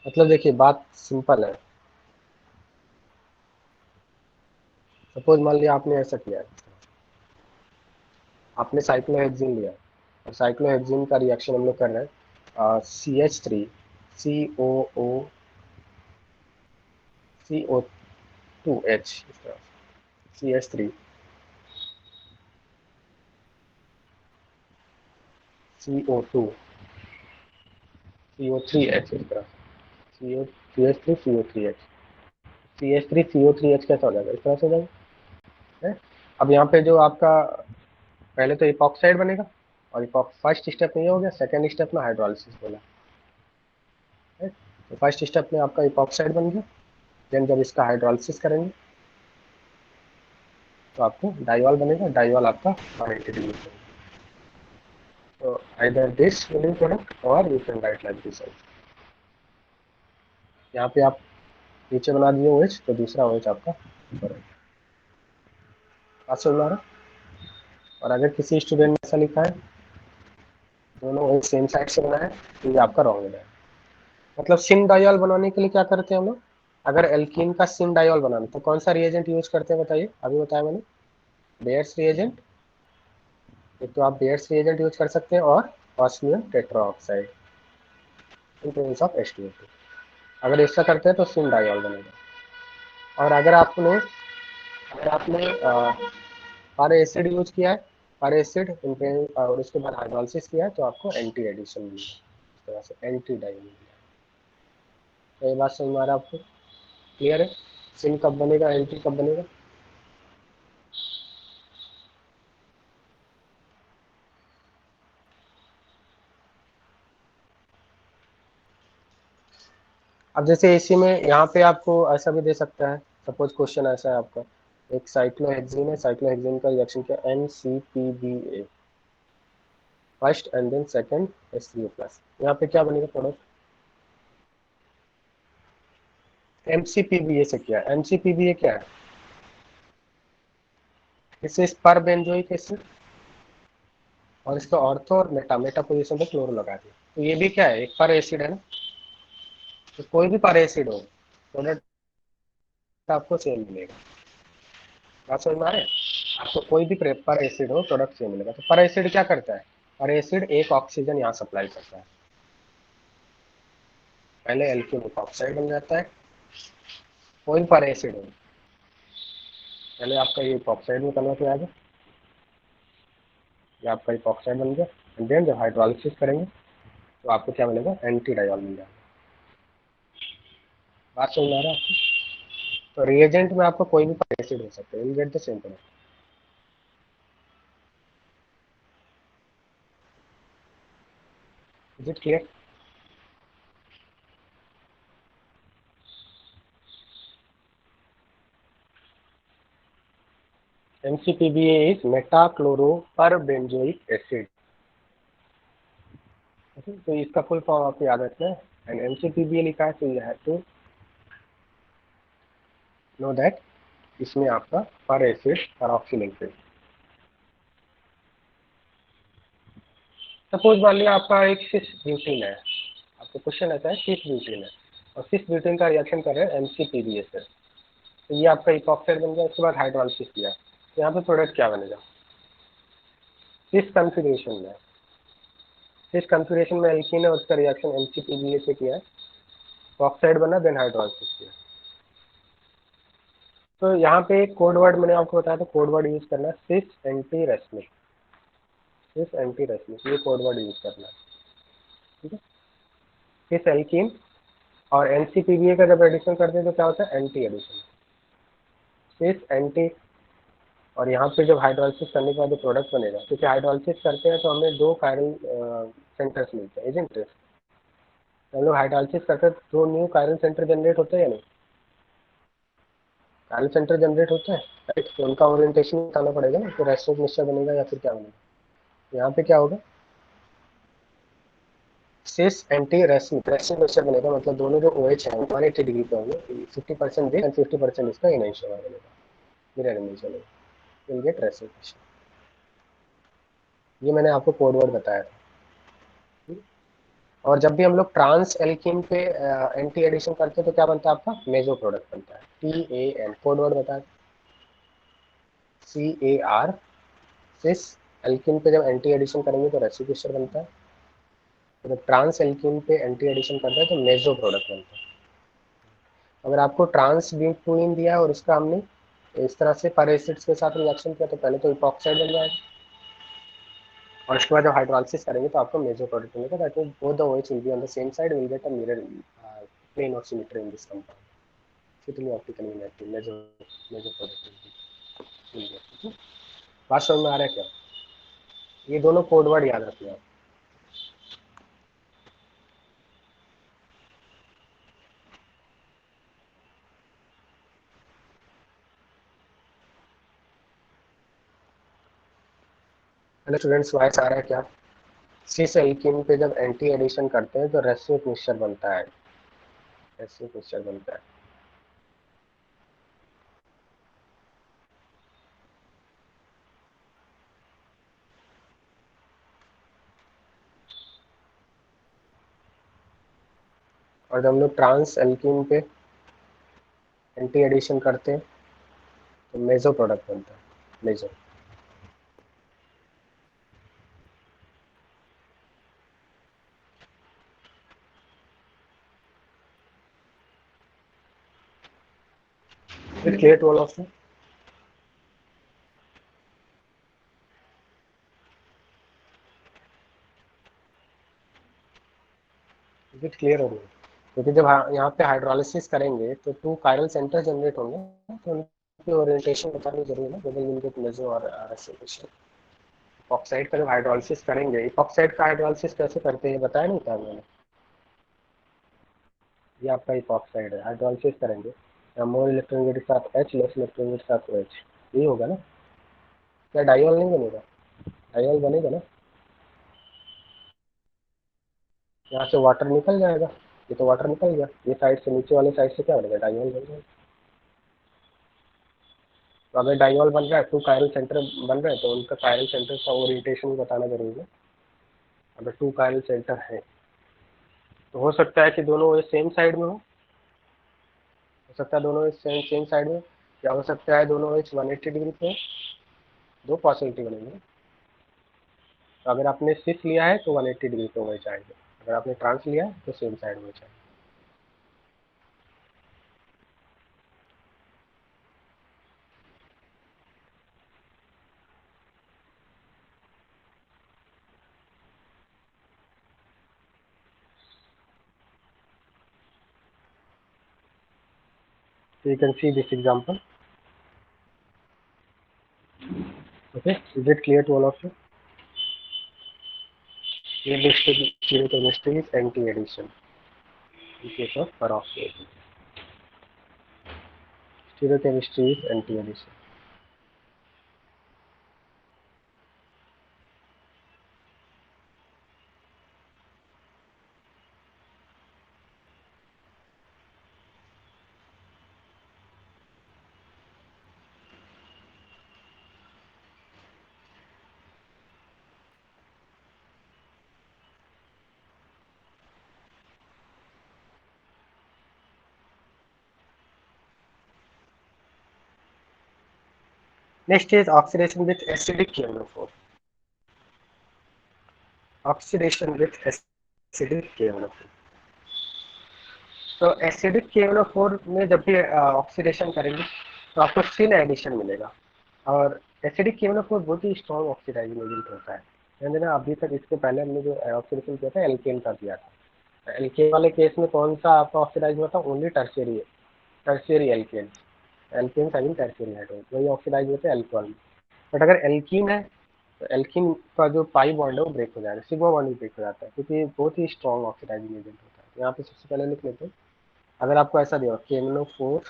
मतलब देखिए बात सिंपल है। सपोज मान लिया आपने ऐसा किया है, आपने साइक्लोहेक्सिन लिया, और साइक्लोहेक्सिन का रिएक्शन हम लोग कर रहे हैं CH3 COO CO2H, इस तरह से CH3 CO2 CO3H, इस तरह CO CH3 CO3H CH3 CO3H कैसा हो जाएगा, इस तरह से हो जाएगा, है? अब यहाँ पे जो आपका पहले तो इपॉक्साइड बनेगा, और फर्स्ट स्टेप में ये हो गया, सेकंड स्टेप में हाइड्रोलिसिस बोला है। तो फर्स्ट स्टेप में आपका इपॉक्साइड बन गया, देन जब इसका हाइड्रोलिसिस करेंगे तो आपको डाइवाल बनेगा, डाइवाल आपका 180 डिग्री पे। तो आइदर दिस विनिंग प्रोडक्ट और you can write like this also. यहाँ पे आप नीचे बना दिए OH, तो दूसरा OH आपका ऊपर है। बात समझ में आ रहा है? और अगर किसी स्टूडेंट ने ऐसा लिखा है दोनों OH सेम साइड से बना है, तो ये आपका रॉन्ग हो जाएगा। मतलब सिन डाइऑल बनाने के लिए क्या करते हैं हम लोग, अगर एल्कीन का सिन डाइऑल बनाना तो कौन सा रिएजेंट यूज करते हैं बताइए, अभी बताया मैंने, बेयर्स रिएजेंट। एक तो आप बेयर्स रिएजेंट यूज कर सकते हैं, और osmium tetroxide in presence of H2O2। अगर ऐसा करते हैं तो सिन डाइऑल बनेगा। और अगर आपने पर एसिड यूज किया है, पर एसिड और उसके बाद हाइड्रोलिसिस किया है, तो आपको एंटी एडिशन मिलेगा, इस तरह से एंटी डाइऑल मिलेगा। तो ये बात समझ में आ रहा है आपको, क्लियर है? सिन कब बनेगा, एंटी कब बनेगा? अब जैसे इसी में यहाँ पे आपको ऐसा भी दे सकता है, सपोज क्वेश्चन ऐसा है आपका, एक साइक्लोहेक्सीन है, साइक्लोहेक्सीन का रिएक्शन क्या, NCPBA first and then second H3O+, यहाँ पे क्या बनेगा प्रोडक्ट, MCPBA से क्या है, MCPBA क्या है, दिस इज पर बेंजोइक एसिड और इसका ऑर्थो और मेटा मेटा पोजीशन पे क्लोरो लगा दिया। तो ये भी क्या है, एक पर एसिड है ना। तो कोई भी पर एसिड हो प्रोडक्ट आपको सेम मिलेगा। बात समझ में आ रहा है? आपको कोई भी पर एसिड हो प्रोडक्ट सेम मिलेगा। तो पर एसिड क्या करता है, पर एसिड एक ऑक्सीजन यहाँ सप्लाई करता है, पहले एल्कीन ऑक्साइड बन जाता है। कोई पर एसिड हो, पहले आपका ये ऑक्साइड में कन्वर्ट हो जाएगा, ये आपका इपॉक्साइड बन गया। एंड देन जब हाइड्रोलिसिस करेंगे तो आपको क्या मिलेगा, एंटी डायोल मिल जाएगा। बात समझ में आ रहा है आपको? तो रिएजेंट में आपको कोई भी एसिड हो सकता है, you get the same product. Is it clear? MCPBA is metachloroperbenzoic acid। तो इसका फुल फॉर्म आपको याद रखना है। एंड MCPBA लिखा है तो you have to know that इसमें आपका पर एसिड पैरोक्सिलिक है। सपोज मान लिया आपका एक सिस ब्यूटीन है, आपको क्वेश्चन आता है सिस ब्यूटीन है और सिस ब्यूटीन का रिएक्शन कर रहे हैं MCPBA से। तो ये आपका इपॉक्साइड बन गया, उसके बाद हाइड्रोलिसिस किया, तो यहाँ पे प्रोडक्ट क्या बनेगा, सिस कॉन्फ़िगरेशन में, सिस कॉन्फ़िगरेशन में एल्कीन है, उसका रिएक्शन MCPBA से किया है, ऑक्साइड बना, देन हाइड्रोलिसिस किया। तो यहाँ पे एक कोड वर्ड मैंने आपको बताया था, कोड वर्ड यूज करना है सिस एंटी रेसमिक, सिस एंटी रेसमिक, ये कोड वर्ड यूज करना है, ठीक है। सिस एल्कीन और NCPBA का जब एडिशन करते हैं तो क्या होता है, एंटी एडिशन, सिस एंटी। और यहाँ पे जब हाइड्रोलिसिस करने के बाद जो प्रोडक्ट बनेगा, क्योंकि हाइड्रोलिसिस करते हैं तो हमें दो कायरल सेंटर्स मिलते हैं, इजंट इट? हम लोग हाइड्रोलिसिस करते हैं दो न्यू कायरल सेंटर जनरेट होते हैं या नहीं, कायरल सेंटर जनरेट होता है, राइट। तो उनका ओरिएंटेशन बताना पड़ेगा ना, तो रेस्टोरेंट मिक्सचर बनेगा या फिर क्या बनेगा। यहाँ पे क्या होगा, सिस एंटी रेसिन रेसिन मिक्सचर बनेगा, मतलब दोनों जो OH है 180 डिग्री पे होंगे, 50% दिस एंड 50% इसका इनिशियल बनेगा, मिरर इमेज बनेगा, विल गेट रेसिन मिक्सचर। ये मैंने आपको कोड वर्ड बताया था। और जब भी हम लोग ट्रांस एल्कीन पे एंटी एडिशन करते हैं तो क्या बनता है, आपका मेजो प्रोडक्ट बनता है, TAN, कोड वर्ड बताया, CAR, सिस एल्कीन पे जब एंटी एडिशन करेंगे तो रेसिड्यूसर बनता है, तो जब ट्रांस एल्कीन पे एंटी एडिशन करते हैं तो मेजो प्रोडक्ट बनता है। अगर आपको ट्रांस ब्यूटीन दिया है और उसका हमने इस तरह से पर एसिड्स के साथ रिएक्शन किया तो पहले तो इपॉक्साइड बन जाएगा, और उसके बाद जब हाइड्रोलिसिस करेंगे तो आपको मेजो प्रोडक्ट मिलेगा, that means both the OH will be on the same side, will get a mirror plane of symmetry in this compound, fitly optically inactive meso meso product मिल गया। बात समझ में आ रहा है क्या? ये दोनों कोड वर्ड याद रखना है। हेलो स्टूडेंट्स, वॉइस आ रहा है क्या? सिस एल्कीन पे जब एंटी एडिशन करते हैं तो रेसिक मिक्सचर बनता है, रेसिक मिक्सचर बनता है। और जब हम लोग ट्रांस एल्कीन पे एंटी एडिशन करते हैं तो मेजो प्रोडक्ट बनता है, meso. It clear to all of you? It clear हो गया? क्योंकि जब यहाँ पे हाइड्रोलिसिस करेंगे तो टू कायरल सेंटर जनरेट होंगे, तो उनकी ओरिएंटेशन बतानी जरूरी है ना, बदल मिलके मेजो और रेसिक। ऑक्साइड का जब हाइड्रोलिसिस करेंगे, इपॉक्साइड का हाइड्रोलिसिस कैसे करते हैं बताया नहीं था मैंने, ये आपका इपॉक्साइड है, हाइड्रोलिसिस करेंगे मोर इलेक्ट्रॉन के साथ H, लेस इलेक्ट्रॉन के साथ OH, यही होगा ना, क्या डाइऑल नहीं बनेगा, डाइऑल बनेगा ना, यहाँ से वाटर निकल जाएगा, ये तो वाटर निकल गया, ये साइड से नीचे वाले साइड से क्या बनेगा, डाइऑल बन जाएगा। तो अगर डाइवॉल बन रहा है, 2 कायरल सेंटर बन रहे हैं, तो उनका कायरल सेंटर का ओरिएंटेशन बताना जरूरी है। अगर 2 कायरल सेंटर है तो हो सकता है कि दोनों ये सेम साइड में हो सकता है दोनों सेम सेम साइड में, या हो सकता है दोनों एज 180 डिग्री पे। दो पॉसिबिलिटी बनेंगे। तो अगर आपने सिस लिया है तो 180 डिग्री पे होना चाहिए, अगर आपने ट्रांस लिया है तो सेम साइड में चाहिए। So you can see this example. Okay, is it clear to all of you? Stereochemistry is anti-addition in case of peroxide. Stereochemistry is anti-addition. Next is oxidation with acidic KMnO4. Oxidation with acidic KMnO4. तो acidic KMnO4 में जब भी oxidation करेंगे तो आपको सिन addition मिलेगा। और acidic KMnO4 बहुत ही स्ट्रॉन्ग ऑक्सीडाइजिंग एजेंट होता है। ध्यान देना, अभी तक इसके पहले हमने जो ऑक्सीडेशन किया था एल्केन का किया था। एल्केन वाले केस में कौन सा आपका ऑक्सीडाइज होता है? Only tertiary alkane. एल्केन का टर्शियरी हाइड्रोजन वही ऑक्सीडाइज होते हैं अल्कोहल में। बट अगर एल्कीन है तो एल्कीन का जो पाई बॉन्ड है वो ब्रेक हो जाएगा, सिग्मा बॉन्ड भी ब्रेक हो जाता है, क्योंकि बहुत ही स्ट्रॉन्ग ऑक्सीडाइजिंग एजेंट होता है। तो यहाँ पे सबसे पहले लिख लेते हैं, अगर आपको ऐसा दिया KMnO4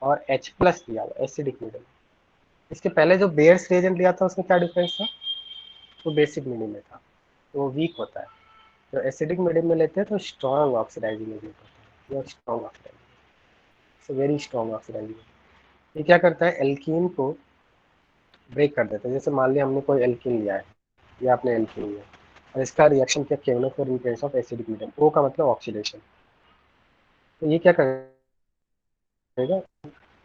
और H प्लस दिया हुआ एसिडिक मीडियम, इसके पहले जो बेयर्स रिएजेंट लिया था उसमें क्या डिफरेंस था? वो बेसिक मीडियम में था, तो वो वीक होता है। तो एसिडिक मीडियम में लेते हैं तो स्ट्रॉन्ग ऑक्सीडाइजिंग एजेंट होता है, वो strong oxidising, very strong oxidising. ये क्या करता है? एल्कीन को ब्रेक कर देता है। जैसे मान लिया हमने कोई एल्कीन लिया है, या आपने एल्कीन लिया और इसका रिएक्शन किया KMnO4 in presence of acidic medium, O का मतलब ऑक्सीडेशन। तो ये क्या करेगा?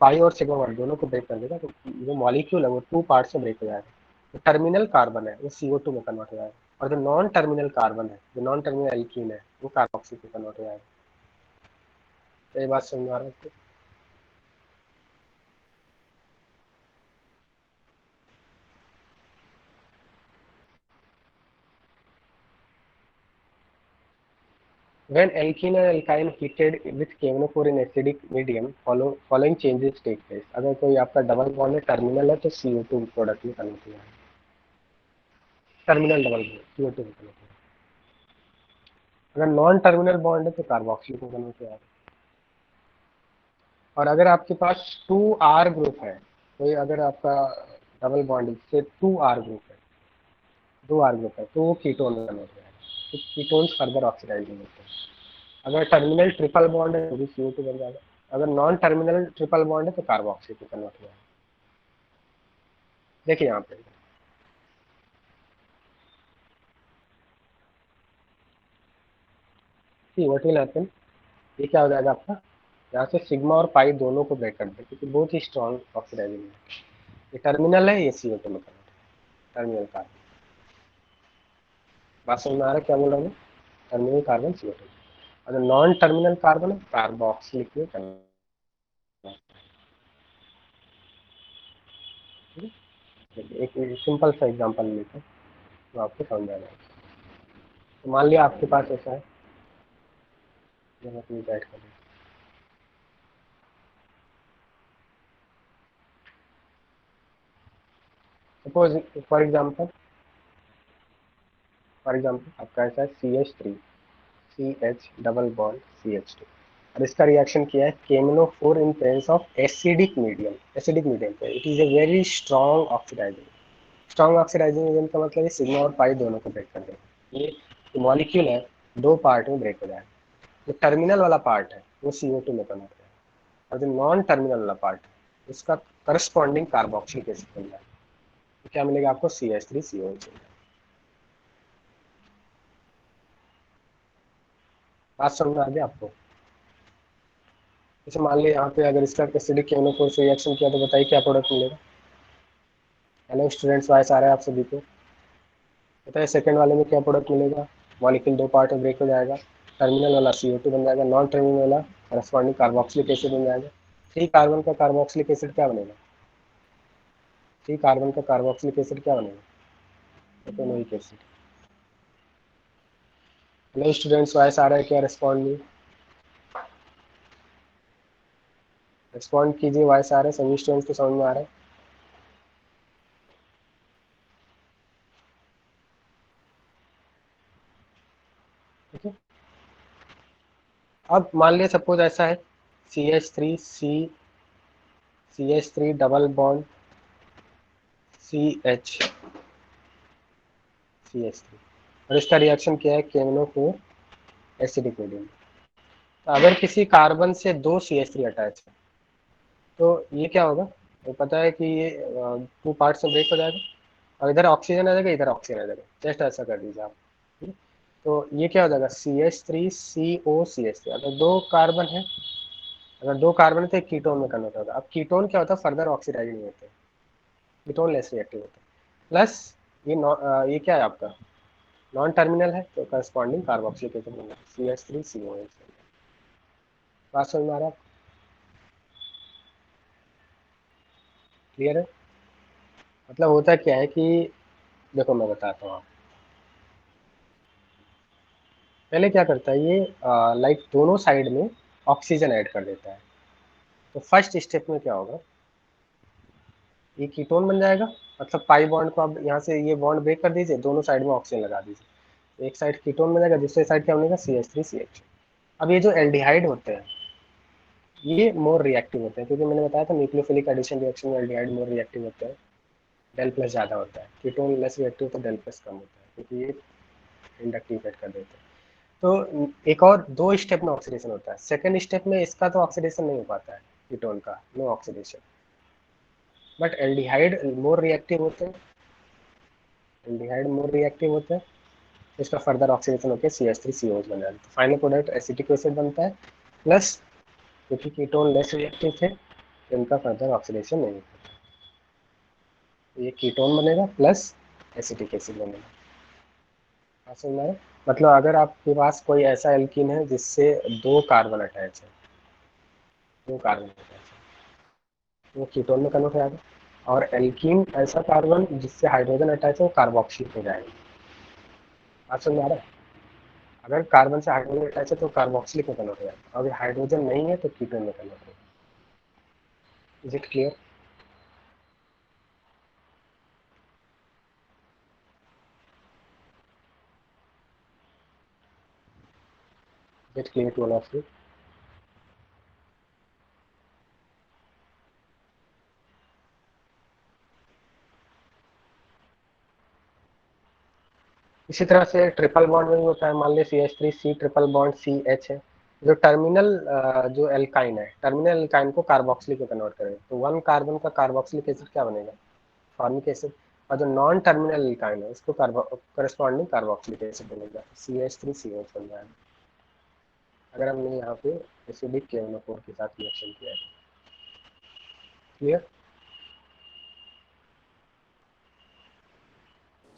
पाई और सिग्मा बॉन्ड दोनों को ब्रेक कर देगा, तो जो मॉलिक्यूल है वो 2 पार्ट्स में ब्रेक हो जाएगा। जो टर्मिनल कार्बन है वो CO2 में कन्वर्ट हो जाएगा, और जो नॉन टर्मिनल कार्बन है, जो नॉन टर्मिनल एल्कीन है, वो कार्बोक्सी में कन्वर्ट हो जाएगा। तो ये बात समझ में आ रहा है? When alkene and alkyne heated with KMnO4 in acidic medium, following changes take place. अगर कोई आपका डबल बॉन्ड है, टर्मिनल है, तो CO2 प्रोडक्ट में कन्वर्ट हो जाएगा। टर्मिनल डबल बॉन्ड CO2 में कन्वर्ट हो जाएगा। अगर नॉन टर्मिनल बॉन्ड है तो कार्बोक्सी में कन्वर्ट हो जाएगा। और अगर आपके पास 2R ग्रुप है, कोई अगर आपका डबल बॉन्ड से 2R ग्रुप है, 2R ग्रुप है, तो वो कीटोन में कन्वर्ट हो जाएगा। तो कीटोन्स फर्दर ऑक्सीडाइजिंग होते हैं। अगर टर्मिनल ट्रिपल बॉन्ड है तो भी CO2 बन जाएगा। अगर नॉन टर्मिनल ट्रिपल बॉन्ड है तो कार्बोक्सी में कन्वर्ट हो जाएगा। देखिए यहाँ पे सी व्हाट विल हैपन, ये क्या हो जाएगा आपका? यहाँ से सिग्मा और पाई दोनों को ब्रेक कर दे, क्योंकि बहुत ही स्ट्रॉन्ग ऑक्सीडाइजिंग है। ये टर्मिनल है, ये CO2 में कन्वर्ट है, टर्मिनल कार्बन। बात समझ में आ रहा है क्या बोल रहा हूँ? टर्मिनल कार्बन CO2, अगर नॉन टर्मिनल कार्बन है कार्बोक्सिलिक में कन्वर्ट। एक सिंपल सा एग्जांपल लेते हैं तो आपको समझ आ जाएगा। तो मान लिया आपके पास ऐसा है, जब अपनी बैठ कर सपोज फॉर एग्जाम्पल आपका ऐसा है CH3 CH double bond CH2, और इसका रिएक्शन किया है KMnO4 in presence of acidic medium पे। It is a very strong oxidising agent का मतलब है सिग्मा और पाई दोनों को ब्रेक कर देगा। ये मॉलिक्यूल है, 2 पार्ट में ब्रेक हो जाएगा। जो टर्मिनल वाला पार्ट है वो CO2 में कन्वर्ट हो जाएगा, और जो नॉन टर्मिनल वाला पार्ट है उसका करस्पॉन्डिंग कार्बोक्सिलिक एसिड बन जाएगा। तो क्या मिलेगा आपको? CH3COH। बात समझ में आ गया आपको? जैसे मान लिया यहाँ पे अगर इसका एसिडिक KNO4 से रिएक्शन किया तो बताइए क्या प्रोडक्ट मिलेगा। हेलो स्टूडेंट्स, वॉइस आ रहा है आप सभी को? बताइए सेकंड वाले में क्या प्रोडक्ट मिलेगा? मॉलिक्यूल दो पार्ट में ब्रेक हो जाएगा, टर्मिनल वाला CO2 बन जाएगा, नॉन टर्मिनल वाला करस्पॉन्डिंग कार्बोक्सिलिक एसिड बन जाएगा। 3 कार्बन का कार्बोक्सिलिक एसिड क्या बनेगा? 3 कार्बन का कार्बोक्सिलिक एसिड क्या बनेगा? एटोनोइक एसिड। हेलो स्टूडेंट्स, वॉइस आ रहा है क्या? रिस्पॉन्ड नहीं, रिस्पॉन्ड कीजिए, वॉइस आ रहा है सभी स्टूडेंट्स को समझ में आ रहा है? ठीक है। अब मान लिया सपोज ऐसा है, CH3 डबल बॉन्ड CH3 और इसका रिएक्शन क्या है? KNO4 acidic medium. तो अगर किसी कार्बन से 2 CH3 अटैच है तो ये क्या होगा? तो पता है कि ये 2 पार्ट्स में ब्रेक हो जाएगा और इधर ऑक्सीजन आ जाएगा, इधर ऑक्सीजन आ जाएगा। जस्ट ऐसा कर दीजिए आप। ठीक है? तो ये क्या हो जाएगा? CH3COCH3। अगर 2 कार्बन है, अगर 2 कार्बन है तो एक कीटोन में कन्वर्ट होगा। अब कीटोन क्या होता है? फर्दर ऑक्सीडाइज नहीं होते, कीटोन लेस रिएक्टिव होता है। प्लस ये क्या है आपका? नॉन टर्मिनल है तो करस्पॉन्डिंग कार्बोक्सिलिक एसिड बनेगा CH3COH। बात समझ में आ रहा है? क्लियर है? मतलब होता क्या है कि देखो मैं बताता हूँ। पहले क्या करता है ये, लाइक दोनों साइड में ऑक्सीजन ऐड कर देता है। तो फर्स्ट स्टेप में क्या होगा? ये कीटोन बन जाएगा, मतलब पाई बॉन्ड को आप यहाँ से ये बॉन्ड ब्रेक कर दीजिए, दोनों साइड में ऑक्सीजन लगा दीजिए। एक साइड कीटोन बन जाएगा, दूसरे साइड क्या बनेगा? CH3CH। अब ये जो एल्डिहाइड होते हैं ये मोर रिएक्टिव होते हैं, क्योंकि मैंने बताया था न्यूक्लियोफिलिक एडिशन रिएक्शन में एल्डिहाइड मोर रिएक्टिव होते हैं, डेल प्लस ज़्यादा होता है। कीटोन लेस रिएक्टिव तो डेल प्लस कम होता है, क्योंकि ये इंडक्टिव इफेक्ट कर देते हैं। तो एक और 2 स्टेप में ऑक्सीडेशन होता है। सेकंड स्टेप में इसका तो ऑक्सीडेशन नहीं हो पाता है, कीटोन का no oxidation, but aldehyde more reactive होते हैं, एल्डिहाइड मोर रिएक्टिव होते हैं। इसका फर्दर ऑक्सीडेशन होकर CH3COH बन जाता है। तो फाइनल प्रोडक्ट एसिटिक एसिड बनता है। प्लस क्योंकि कीटोन लेस रिएक्टिव थे तो इनका फर्दर ऑक्सीडेशन नहीं होता, तो ये कीटोन बनेगा प्लस एसिटिक एसिड बनेगा। समझ में आया? मतलब अगर आपके पास कोई ऐसा एल्कीन है जिससे 2 कार्बन अटैच है, 2 कार्बन अटैच है, तो वो कीटोन में कन्वर्ट हो जाएगा। और एल्कीन ऐसा कार्बन जिससे हाइड्रोजन अटैच है वो कार्बोक्सिल हो जाएगा। आप समझ में आ रहा है? अगर कार्बन से हाइड्रोजन अटैच है तो कार्बोक्सिलिक में कन्वर्ट हो जाएगा, अगर हाइड्रोजन नहीं है तो कीटोन में कन्वर्ट होगा। Is it clear? Is it clear to all of you? इसी तरह से ट्रिपल बॉन्ड में भी होता है। मान लीजिए CH3C ट्रिपल बॉन्ड CH है, जो टर्मिनल जो एल्काइन है, टर्मिनल एल्काइन को कार्बोक्सिलिक में कन्वर्ट करेगा तो 1 कार्बन का कार्बोक्सिलिक एसिड क्या बनेगा? Formic acid. और जो नॉन टर्मिनल एल्काइन है उसको करस्पॉन्डिंग कार्बोक्सिलिक एसिड बनेगा, CH3COH बन जाएगा। अगर हमने यहाँ पे एसिडिक KNO4 के साथ रिएक्शन किया है। क्लियर?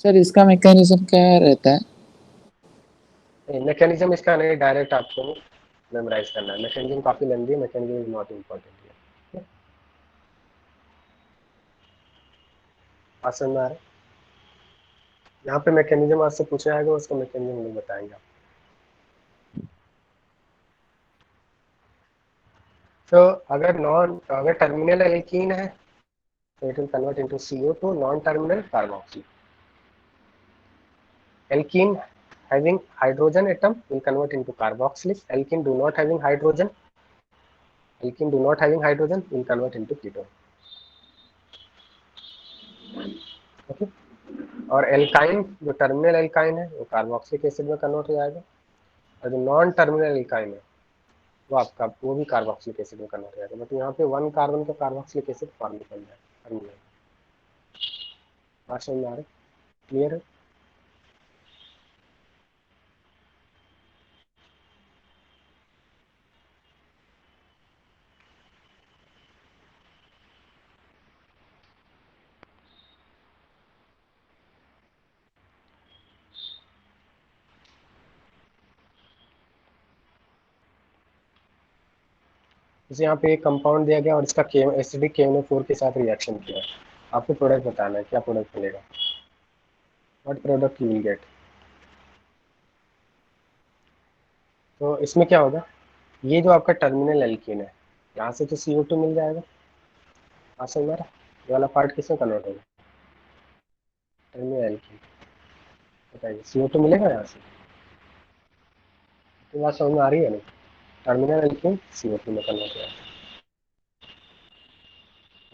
सर इसका मैकेनिज्म क्या रहता है? मैकेनिज्म इसका नहीं, डायरेक्ट आपको मेमोराइज करना है। मैकेनिज्म काफी लेंदी है, मैकेनिज्म इज नॉट इम्पोर्टेंट है। बात समझ में आ रहा है? यहाँ पे मैकेनिज्म आपसे पूछा जाएगा, उसका मैकेनिज्म नहीं बताएंगे आप। तो अगर टर्मिनल एल्कीन है तो it will convert into CO2 non terminal carboxyl. Alkene having hydrogen atom will convert into carboxylic. Alkene do not having hydrogen will convert into ketone. Okay. और एल्काइन जो टर्मिनल एल्काइन है वो carboxylic acid में convert हो जाएगा, और जो non terminal alkyne है वो भी कार्बोक्सिलिक एसिड में कन्वर्ट हो जाएगा, बट यहाँ पे 1 कार्बन का कार्बोक्सिलिक एसिड फॉर्म निकल जाएगा। बात समझ में आ रहा है? क्लियर है? जैसे यहाँ पे एक कंपाउंड दिया गया और इसका एसिडिक KNO4 के साथ रिएक्शन किया है, आपको प्रोडक्ट बताना है, क्या प्रोडक्ट मिलेगा, what product you will gate. तो इसमें क्या होगा, ये जो आपका टर्मिनल एल्कीन है, यहाँ से तो CO2 मिल जाएगा, समझ में आ रहा है? ये वाला पार्ट किसमें कन्वर्ट होगा, टर्मिनल एल्कीन। बताइए, CO2 मिलेगा यहाँ से, तो बात समझ में आ रही है नहीं? टर्मिनल एल्कीन CO2 में कन्वर्ट हो जाएगा।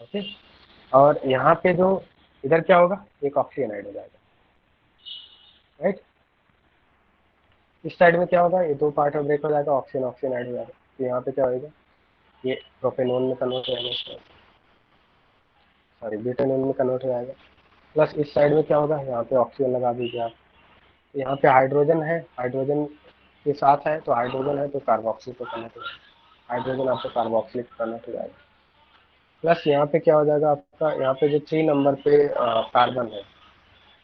ओके, और यहाँ पे जो इधर क्या होगा, एक ऑक्सीजन ऐड हो जाएगा, राइट। इस साइड में क्या होगा, ये दो पार्ट में ब्रेक हो जाएगा, ऑक्सीजन ऑक्सीजन ऐड हो जाएगा, तो यहाँ पे क्या होगा, ये प्रोपेनॉन में कन्वर्ट हो जाएगा, सॉरी ब्यूटेनॉन में कन्वर्ट हो जाएगा। प्लस इस साइड में क्या होगा, यहाँ पे ऑक्सीजन लगा दीजिए आप, यहाँ पे हाइड्रोजन है, हाइड्रोजन के साथ है, तो हाइड्रोजन है तो कार्बोक्सिल को कन्वर्ट हो जाएगा, हाइड्रोजन आपको कार्बोक्सिल कन्वर्ट हो जाएगा। प्लस यहाँ पे क्या हो जाएगा आपका, यहाँ पे जो 3 नंबर पे कार्बन है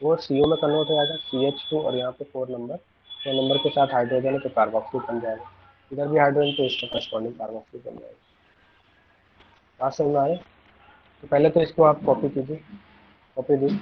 वो CO में कन्वर्ट हो जाएगा, CH2, और यहाँ पे 4 नंबर के साथ हाइड्रोजन है तो कार्बोक्सिल बन जाएगा, इधर भी हाइड्रोजन तो इसका करस्पॉन्डिंग कार्बोक्सिल बन जाएगा। बात समझ में आए? तो पहले तो इसको आप कॉपी कीजिए, कॉपी दी।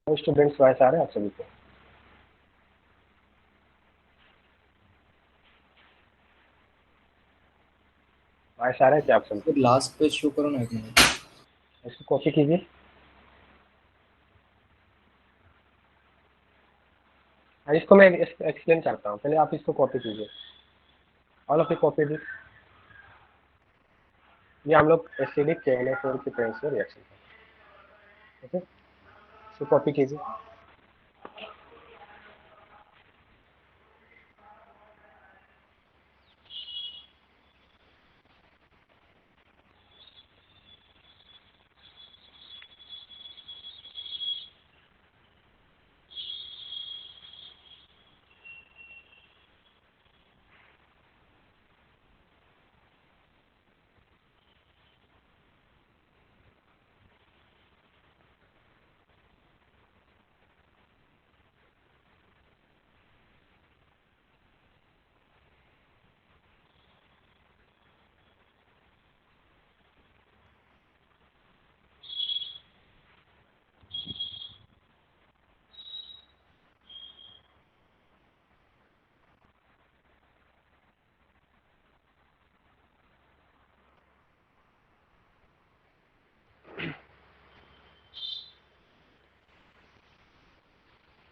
स्टूडेंट्स वॉइस आ रहे हैं आप सभी को? वॉइस आ रहा है क्या आप सभी को? फिर लास्ट पेज शो करो ना एक मिनट। इसको कॉपी कीजिए। इसको मैं एक्सप्लेन करता हूँ, पहले आप इसको कॉपी कीजिए, ऑल ऑफ यू कॉपी दी। ये हम लोग एसिडिक KNO4 की प्रेजेंस में रिएक्शन करें, ओके। इसको कॉपी कीजिए।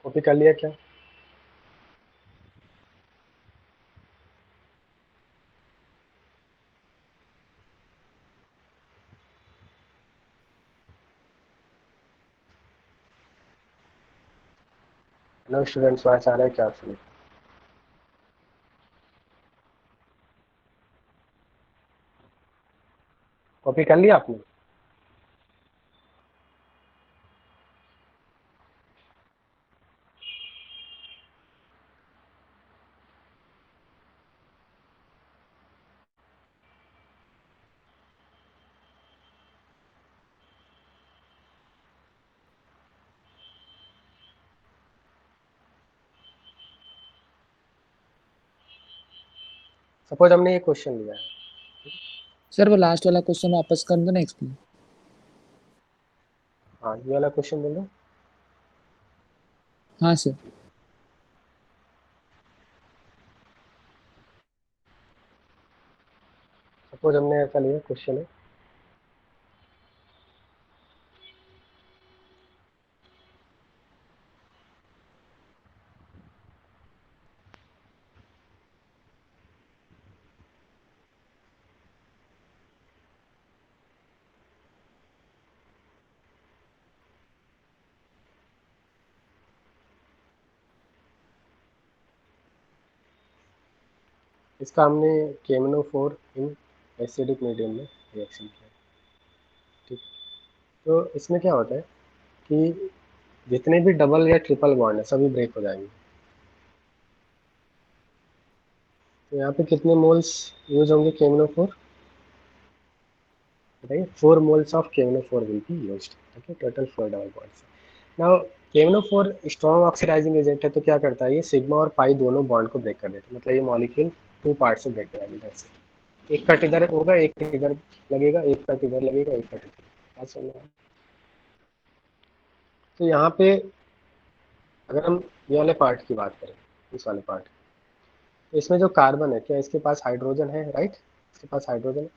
कॉपी कर लिया क्या? हेलो स्टूडेंट्स, वॉइस आ रहा है क्या आप सभी? कॉपी कर लिया आपने? सपोज हमने ये क्वेश्चन लिया है, सर वो लास्ट वाला क्वेश्चन वापस कर दो ना एक्सप्लेन। हाँ ये वाला क्वेश्चन बोलो। हाँ सर। सपोज हमने ऐसा लिया क्वेश्चन है, इसका हमने KMnO4 इन एसिडिक मीडियम में रिएक्शन किया। ठीक, तो इसमें क्या होता है कि जितने भी डबल या ट्रिपल बॉन्ड है सभी ब्रेक हो जाएंगे। तो यहाँ पे कितने मोल्स यूज होंगे KMnO4, बताइए। 4 moles of KMnO4 will be used. Okay, total 4 double bonds. Now KMnO4 strong oxidising agent है, तो क्या करता है ये सिग्मा और पाई दोनों बॉन्ड को ब्रेक कर देता है। मतलब ये मॉलिक्यूल 2 पार्ट से ब्रेक करेगा, इधर से एक कट इधर होगा, एक कट इधर लगेगा, एक कट इधर लगेगा, एक कट इधर। बात समझ में आ रहा है? तो यहाँ पे अगर हम ये वाले पार्ट की बात करें, इस वाले पार्ट, तो इसमें जो कार्बन है, क्या इसके पास हाइड्रोजन है? राइट, इसके पास हाइड्रोजन है।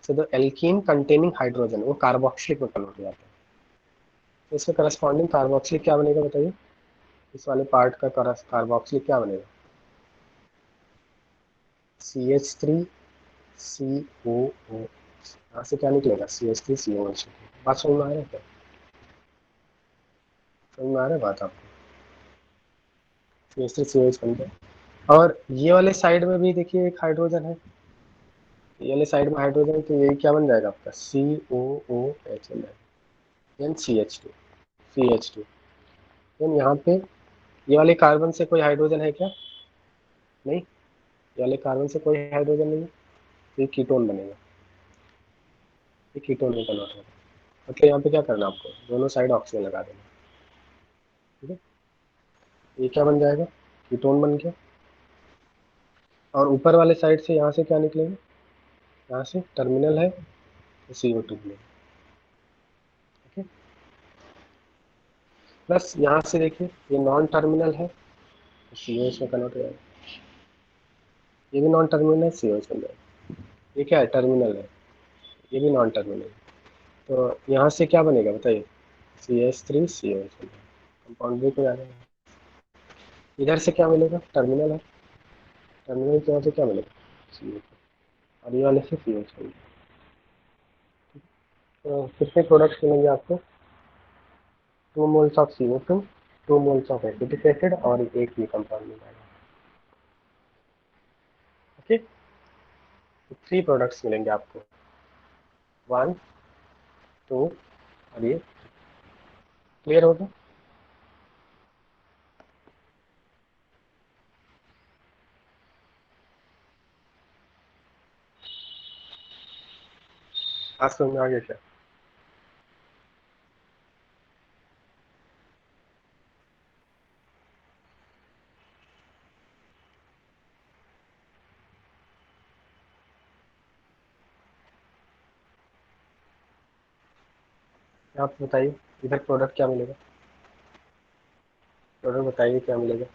so the alkene containing hydrogen वो कार्बोक्सिलिक में कन्वर्ट हो जाता है। तो इसमें करस्पॉन्डिंग कार्बोक्सिलिक क्या बनेगा बताइए? इस वाले पार्ट का कार्बोक्सिलिक क्या बनेगा? CH3COO। यहाँ से क्या निकलेगा? CH3COH। बात समझ में आ रहा है क्या? समझ में आ रहा है बात आपको? CH3COH बन गया। और ये वाले साइड में भी देखिए एक हाइड्रोजन है, ये वाले साइड में हाइड्रोजन, तो यही क्या बन जाएगा आपका? COOH बन जाएगा। Then CH2। देन यहाँ पे ये वाले कार्बन से कोई हाइड्रोजन है क्या? नहीं, ये वाले कार्बन से कोई हाइड्रोजन नहीं है, तो ये कीटोन बनेगा, ये कीटोन में कन्वर्ट होगा। मतलब यहाँ पे क्या करना है आपको? दोनों साइड ऑक्सीजन लगा देना। ठीक है, ये क्या बन जाएगा? कीटोन बन गया। और ऊपर वाले साइड से यहाँ से क्या निकलेगा? यहाँ से टर्मिनल है तो CO2 मिलेगा। ठीक है, प्लस यहाँ से देखिए ये नॉन टर्मिनल है तो COH में कन्वर्ट हो जाएगा, ये भी नॉन टर्मिनल है, COH बन जाएगा। ये क्या है? टर्मिनल है, ये भी नॉन टर्मिनल है। तो यहाँ से क्या बनेगा बताइए? CH3COH बनेगा, कंपाउंड ब्रेक हो जाएगा। इधर से क्या मिलेगा? टर्मिनल है, टर्मिनल के यहाँ से क्या मिलेगा? CO2। और ये वाले से COH मिलेगा। तो कितने प्रोडक्ट्स मिलेंगे आपको? 2 moles of CO2, 2 moles of acetic acid और एक ये कंपाउंड मिलेगा। ओके, तो 3 प्रोडक्ट्स मिलेंगे आपको, 1, 2 और ये। क्लियर होगा? आज समझ में आ गया क्या? आप बताइए, इधर प्रोडक्ट क्या मिलेगा? प्रोडक्ट बताइए क्या मिलेगा?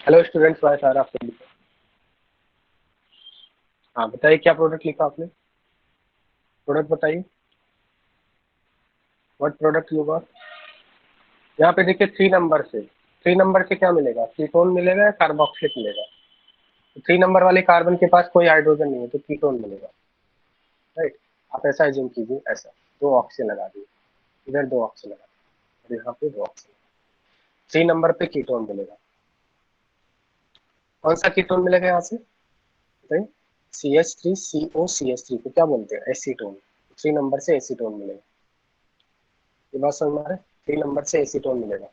हेलो स्टूडेंट्स, वाइस आ रहा आपके लिए? हाँ बताइए, क्या प्रोडक्ट लिखा आपने? प्रोडक्ट बताइए, व्हाट प्रोडक्ट यू गॉट? यहाँ पे देखिए 3 नंबर से क्या मिलेगा? कीटोन मिलेगा या कार्बोक्सिल मिलेगा? 3 नंबर वाले कार्बन के पास कोई हाइड्रोजन नहीं है तो कीटोन मिलेगा, राइट? आप ऐसा एज्यूम कीजिए, ऐसा 2 ऑक्सीजन लगा दिए, इधर 2 ऑक्सीजन लगा दिए और यहाँ पे 2 ऑक्सीजन। 3 नंबर पे कीटोन मिलेगा। कौन सा कीटोन मिलेगा यहाँ से? CH3COCH3 को क्या बोलते हैं? एसीटोन। 3 नंबर से एसीटोन मिलेगा। ये बात समझ में आ रहा है? 3 नंबर से एसीटोन मिलेगा,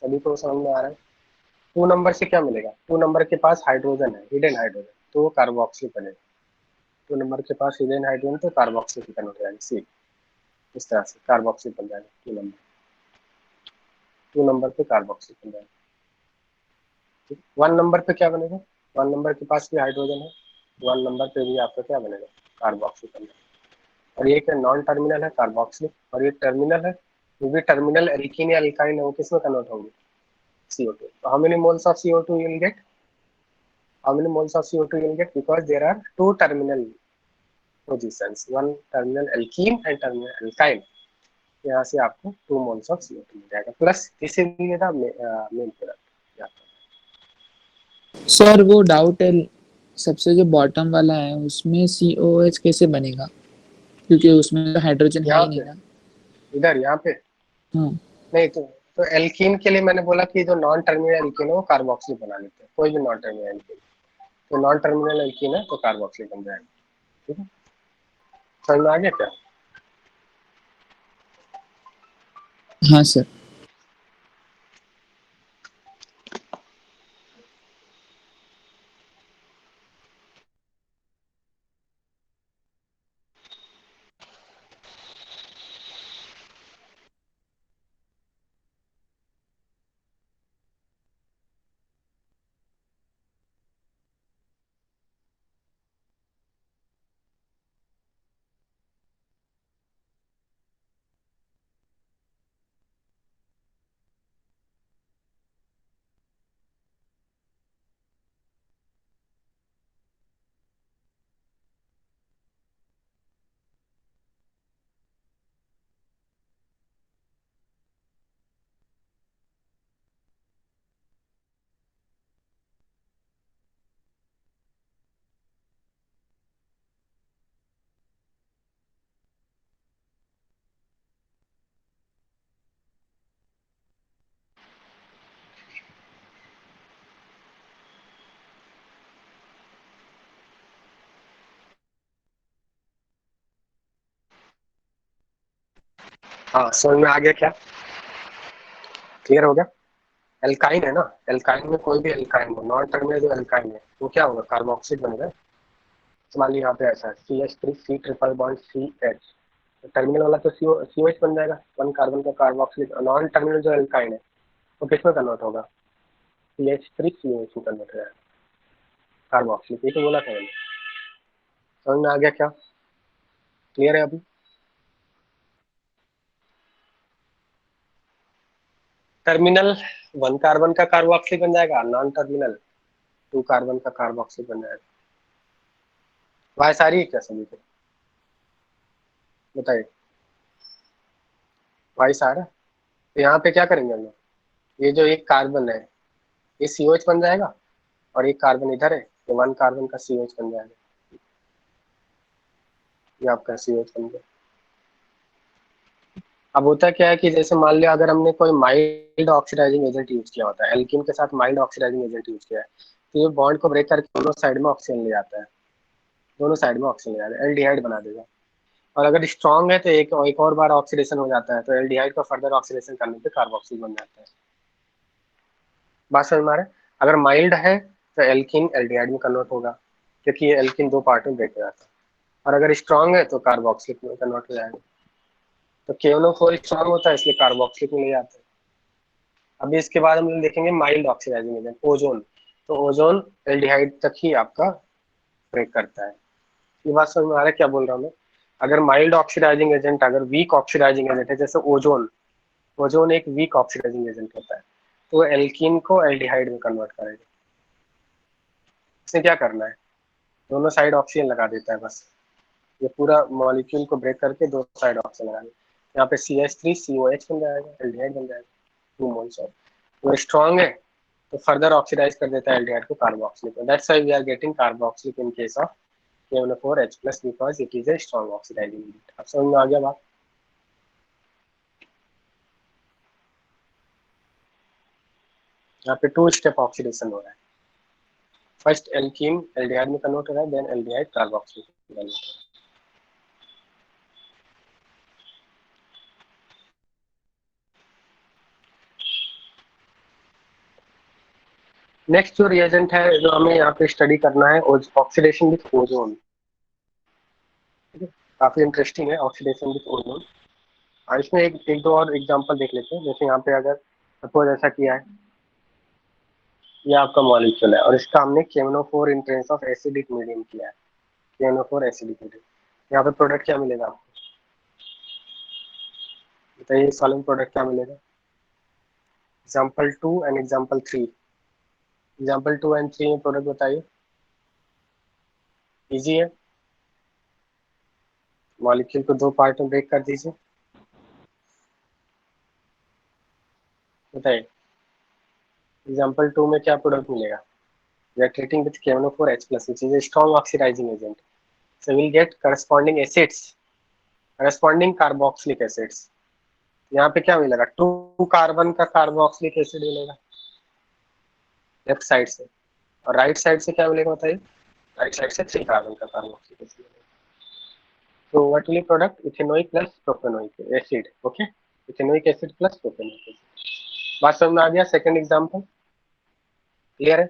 सभी को समझ में आ रहा है? 2 नंबर से क्या मिलेगा? 2 नंबर के पास हाइड्रोजन है, हिडन हाइड्रोजन, तो वो कार्बोक्सिल बनेगा। 2 नंबर के पास हिडन हाइड्रोजन तो कार्बोक्सिल की कन्वर्ट हो जाएगा, सी इस तरह से कार्बोक्सिल बन जाएगा। 2 नंबर पे कार्बोक्सिल बन जाएगा। 1 नंबर पे क्या बनेगा? 1 नंबर के पास भी हाइड्रोजन है, 1 नंबर पे भी आपका क्या बनेगा? कार्बोक्सिल बन जाएगा। और ये क्या नॉन टर्मिनल है कार्बोक्सिल, और ये टर्मिनल है, ये भी टर्मिनल एल्कीन या एल्काइन है, वो किसमें कन्वर्ट होंगे? CO2। So how many moles of CO2 you will get? How many moles of CO2 you will get? Because there are two terminal positions, one terminal alkene and terminal alkyne। यहाँ से आपको 2 moles of CO2 मिल जाएगा, plus इसीलिए था main product. Sir वो doubt है, सबसे जो बॉटम वाला है उसमें COH कैसे बनेगा, क्योंकि उसमें तो हाइड्रोजन है यहाँ ही नहीं पे, ना। इधर यहाँ पे हाँ नहीं तो एल्कीन के लिए मैंने बोला कि जो नॉन टर्मिनल एल्कीन है वो कार्बोक्सिल बना लेते हैं, कोई भी नॉन टर्मिनल एल्कीन। तो नॉन टर्मिनल एल्कीन है तो कार्बोक्सिल बन जाएगा। ठीक है, समझ में आ गया क्या? हाँ सर। हाँ समझ में आ गया क्या? क्लियर हो गया? एल्काइन है ना, एल्काइन में कोई भी एल्काइन हो, नॉन टर्मिनल जो एल्काइन है वो क्या होगा? कार्बोक्सिल बनेगा। तो मान लीजिए यहाँ पे ऐसा है CH3 C triple bond CH, terminal वाला तो COH बन जाएगा, 1 कार्बन का कार्बोक्सिल। नॉन टर्मिनल जो एल्काइन है वो किसमें कन्वर्ट होगा? CH3COH में कन्वर्ट हो जाएगा, कार्बोक्सिल। ये तो बोला था मैंने। समझ में आ गया क्या? क्लियर है अभी? टर्मिनल 1 कार्बन का कार्बोक्सिल बन जाएगा, नॉन टर्मिनल 2 कार्बन का कार्बोक्सिल बन जाएगा। वाई सारी है क्या सभी को? बताइए, वाई सारा। तो यहाँ पे क्या करेंगे हम लोग? ये जो एक कार्बन है ये COH बन जाएगा, और एक कार्बन इधर है तो 1 कार्बन का COH बन जाएगा। ये आपका COH बन गया। अब होता क्या है कि जैसे मान लिया अगर हमने कोई माइल्ड ऑक्सीडाइजिंग एजेंट यूज किया होता है, एल्कीन के साथ माइल्ड ऑक्सीडाइजिंग एजेंट यूज किया है, तो ये बॉन्ड को ब्रेक करके दोनों साइड में ऑक्सीजन ले आता है, दोनों साइड में ऑक्सीजन ले आता है, एल्डिहाइड बना देगा। और अगर स्ट्रॉन्ग है तो एक और बार ऑक्सीडेशन हो जाता है, तो एल्डिहाइड का फर्दर ऑक्सीडेशन करने पे कार्बोक्सिल बन जाता है। बात समझ में आ रहा है? अगर माइल्ड है तो एल्कीन एल्डिहाइड में कन्वर्ट होगा, क्योंकि ये एल्कीन 2 पार्ट में ब्रेक हो जाता है। और अगर स्ट्रॉन्ग है तो कार्बोक्सिल में कन्वर्ट हो जाएगा। तो KNO4 स्ट्रॉन्ग होता है इसलिए कार्बोक्सिल में ले जाते हैं। अभी इसके बाद हम देखेंगे माइल्ड ऑक्सीडाइजिंग एजेंट ओजोन। तो ओजोन एल्डिहाइड तक ही आपका ब्रेक करता है। ये बात समझ में आ रहा है क्या बोल रहा हूँ मैं? अगर माइल्ड ऑक्सीडाइजिंग एजेंट अगर वीक ऑक्सीडाइजिंग एजेंट है, जैसे ओजोन, ओजोन एक वीक ऑक्सीडाइजिंग एजेंट होता है, तो एल्कीन को एल्डिहाइड में कन्वर्ट करेगा। इसने क्या करना है, दोनों साइड ऑक्सीजन लगा देता है बस, ये पूरा मॉलिक्यूल को ब्रेक करके दो साइड ऑक्सीजन लगा देता है। यहाँ पे CH3 COH बन जाएगा, एल्डिहाइड बन जाएगा, 2 मोल्स ऑफ। वो स्ट्रॉन्ग है तो फर्दर ऑक्सीडाइज कर देता है एल्डिहाइड को कार्बोक्सिलिक में। That's why we are getting carboxylic in case of KNO4H+ because it is a strong oxidising agent. अब समझ में आ गया बात? यहाँ पे 2 स्टेप ऑक्सीडेशन हो रहा है। फर्स्ट एल्कीन एल्डिहाइड में कन्वर्ट हो रहा है, देन एल्डिहाइड कार्बोक्सिलिक में कन्वर्ट हो रहा है। नेक्स्ट जो रिएजेंट है जो हमें यहाँ पे स्टडी करना है, ऑक्सीडेशन विथ ओजोन। काफी इंटरेस्टिंग है ऑक्सीडेशन विथ ओजोन। इसमें एक दो और एग्जांपल देख लेते हैं। जैसे यहाँ पे अगर सपोज ऐसा किया है, ये आपका मॉलिक्यूल है और इसका हमने KNO4 in presence of acidic medium किया है, KNO4 एसिडिक मीडियम। यहाँ पे प्रोडक्ट क्या मिलेगा आपको, बताइए सॉल्वेंट प्रोडक्ट क्या मिलेगा? Example 2 and example 3। Example 2 and 3 में प्रोडक्ट बताइए। इजी है, मॉलिक्यूल को 2 पार्ट में ब्रेक कर दीजिए, बताइए एग्जाम्पल 2 में क्या प्रोडक्ट मिलेगा? We are treating with KNO4H+, which is a strong oxidizing agent. So we'll get corresponding acids, corresponding carboxylic acids. यहाँ पे क्या मिलेगा? 2 कार्बन का कार्बोक्सिलिक एसिड मिलेगा लेफ्ट साइड से, और राइट साइड से क्या मिलेगा बताइए? राइट साइड से 3 कार्बन का कार्बोक्सिलिक एसिड मिलेगा। तो what will product? Ethanoic plus propanoic acid. Okay, ethanoic acid plus propanoic acid. बात समझ में आ गया? सेकंड एग्जांपल क्लियर है?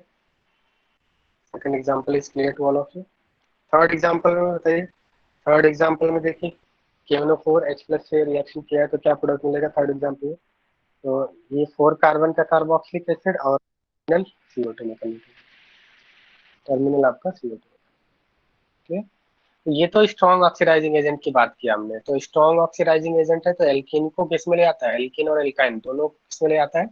Second example is clear to all of you. Third example में बताइए। थर्ड एग्जांपल में देखिए, KNO4H+ से रिएक्शन किया है तो क्या प्रोडक्ट मिलेगा थर्ड एग्जांपल में? तो ये 4 कार्बन का कार्बोक्सिलिक एसिड और टर्मिनल CO2 में कन्वर्ट होगा, टर्मिनल आपका CO2। ठीक है, तो ये तो स्ट्रॉन्ग ऑक्सीडाइजिंग एजेंट की बात की हमने। तो स्ट्रॉन्ग ऑक्सीडाइजिंग एजेंट है तो एल्कीन को किस में ले आता है? एल्कीन और एल्काइन दोनों किस में ले आता है?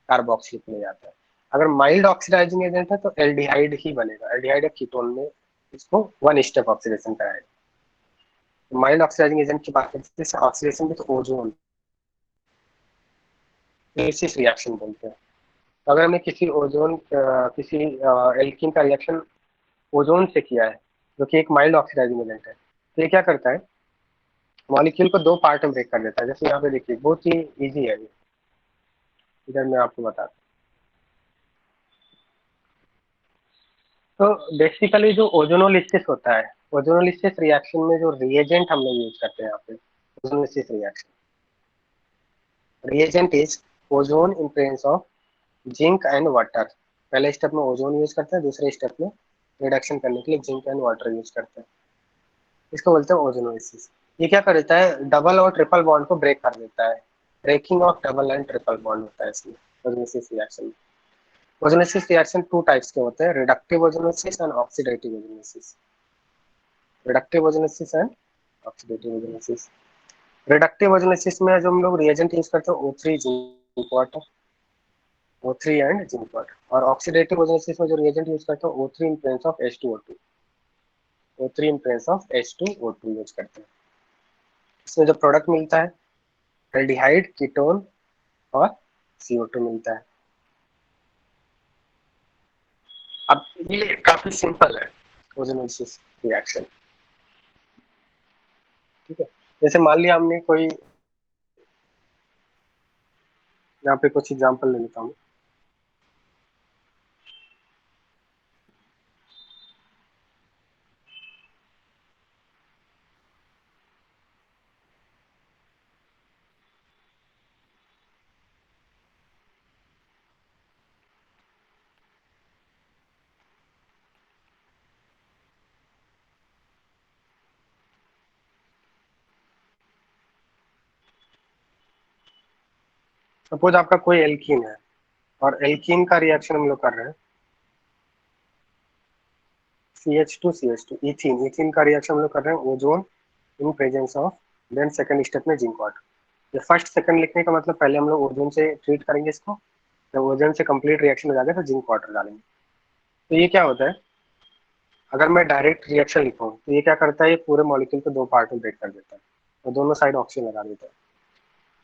कार्बोक्सिलिक में ले आता है। अगर माइल्ड ऑक्सीडाइजिंग एजेंट है तो एल्डिहाइड ही बनेगा, एल्डिहाइड या कीटोन में इसको 1 स्टेप ऑक्सीडेशन कराएगा। माइल्ड ऑक्सीडाइजिंग एजेंट की बात करते हैं, oxidation with ozone, basis reaction बोलते हैं। तो अगर हमने किसी एल्कीन का रिएक्शन ओजोन से किया है जो कि एक माइल्ड ऑक्सीडाइजिंग एजेंट है, तो ये क्या करता है, मॉलिक्यूल को 2 पार्ट में ब्रेक कर देता है। जैसे यहाँ पे देखिए बहुत ही इजी है ये, इधर मैं आपको बताता हूँ। तो बेसिकली जो ओजोनोलिसिस होता है, ओजोनोलिसिस रिएक्शन में जो रिएजेंट हम लोग यूज करते हैं यहाँ पे, ozonolysis reaction reagent is ozone in presence of zinc and water. पहले स्टेप में ओजोन यूज करते हैं, दूसरे स्टेप में रिडक्शन करने के लिए जिंक एंड वाटर यूज करते हैं। इसको बोलते हैं ओजोनोलिसिस। ये क्या कर देता है, डबल और ट्रिपल बॉन्ड को ब्रेक कर देता है। Breaking of double and triple bond होता है इसमें ओजोनोलिसिस रिएक्शन में। ओजोनोलिसिस रिएक्शन 2 टाइप्स के होते हैं, reductive ozonolysis and oxidative ozonolysis. Reductive ozonolysis and oxidative ozonolysis. Reductive ozonolysis में जो हम लोग रिएजेंट यूज करते हैं O3 zinc water, O3 and zinc water. और ऑक्सीडेटिव ओजोनोलिसिस में जो रिएजेंट यूज करते हैं O3 in presence of H2O2, O3 in presence of H2O2 use करते हैं। इसमें जो प्रोडक्ट मिलता है एल्डिहाइड, कीटोन और CO2 मिलता है। अब ये काफी सिंपल है ओजोनोलिसिस रिएक्शन। ठीक है, जैसे मान लिया हमने कोई, यहाँ पे कुछ एग्जांपल ले लेता हूँ। सपोज आपका कोई एल्कीन है और एल्कीन का रिएक्शन हम लोग कर रहे हैं, CH2 इथीन, इथीन का रिएक्शन हम लोग कर रहे हैं ozone in presence of, then second step में जिंक वाटर। ये फर्स्ट सेकंड लिखने का मतलब पहले हम लोग ओजोन से ट्रीट करेंगे इसको, जब ओजोन से कंप्लीट रिएक्शन हो जाएगा तो जिंक वाटर डालेंगे। तो ये क्या होता है, अगर मैं डायरेक्ट रिएक्शन लिखूं तो ये क्या करता है, ये पूरे मॉलिक्यूल को दो पार्ट में ब्रेक कर देता है और दोनों साइड ऑक्सीजन लगा देता है।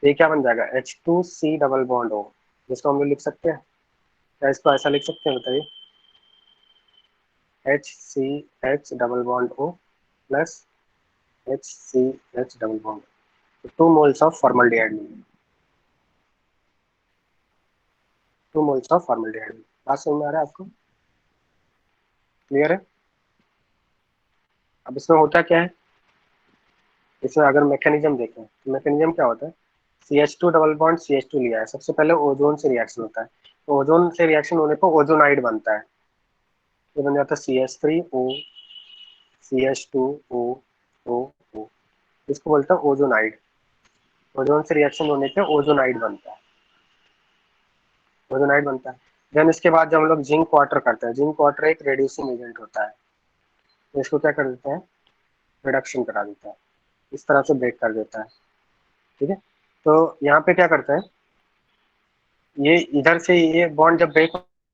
तो ये क्या बन जाएगा, H2C डबल बॉन्ड O, जिसको हम लोग लिख सकते हैं, क्या इसको ऐसा लिख सकते हैं बताइए, HCH double bond O plus HCH double bond, तो 2 मोल्स ऑफ फॉर्मल्डिहाइड मिलेंगे, 2 मोल्स ऑफ फॉर्मल्डिहाइड। बात समझ में आ रहा है आपको, क्लियर है? अब इसमें होता क्या है, इसमें अगर मैकेनिज्म देखें तो मैकेनिज्म क्या होता है, CH2 डबल बॉन्ड CH2 लिया है, सबसे पहले ओजोन से रिएक्शन होता है, तो ओजोन से रिएक्शन होने पर ओजोनाइड बनता है, ये बन जाता है CH3O CH2O O O, इसको बोलते हैं ओजोनाइड। ओजोन से रिएक्शन होने पे ओजोनाइड बनता है, ओजोनाइड बनता है। देन इसके बाद जब हम लोग जिंक वाटर करते हैं, जिंक वाटर एक रेड्यूसिंग एजेंट होता है, तो इसको क्या कर देते हैं, रिडक्शन करा देता है, इस तरह से ब्रेक कर देता है, ठीक है। तो यहाँ पे क्या करता है, ये इधर से ये बॉन्ड जब ब्रेक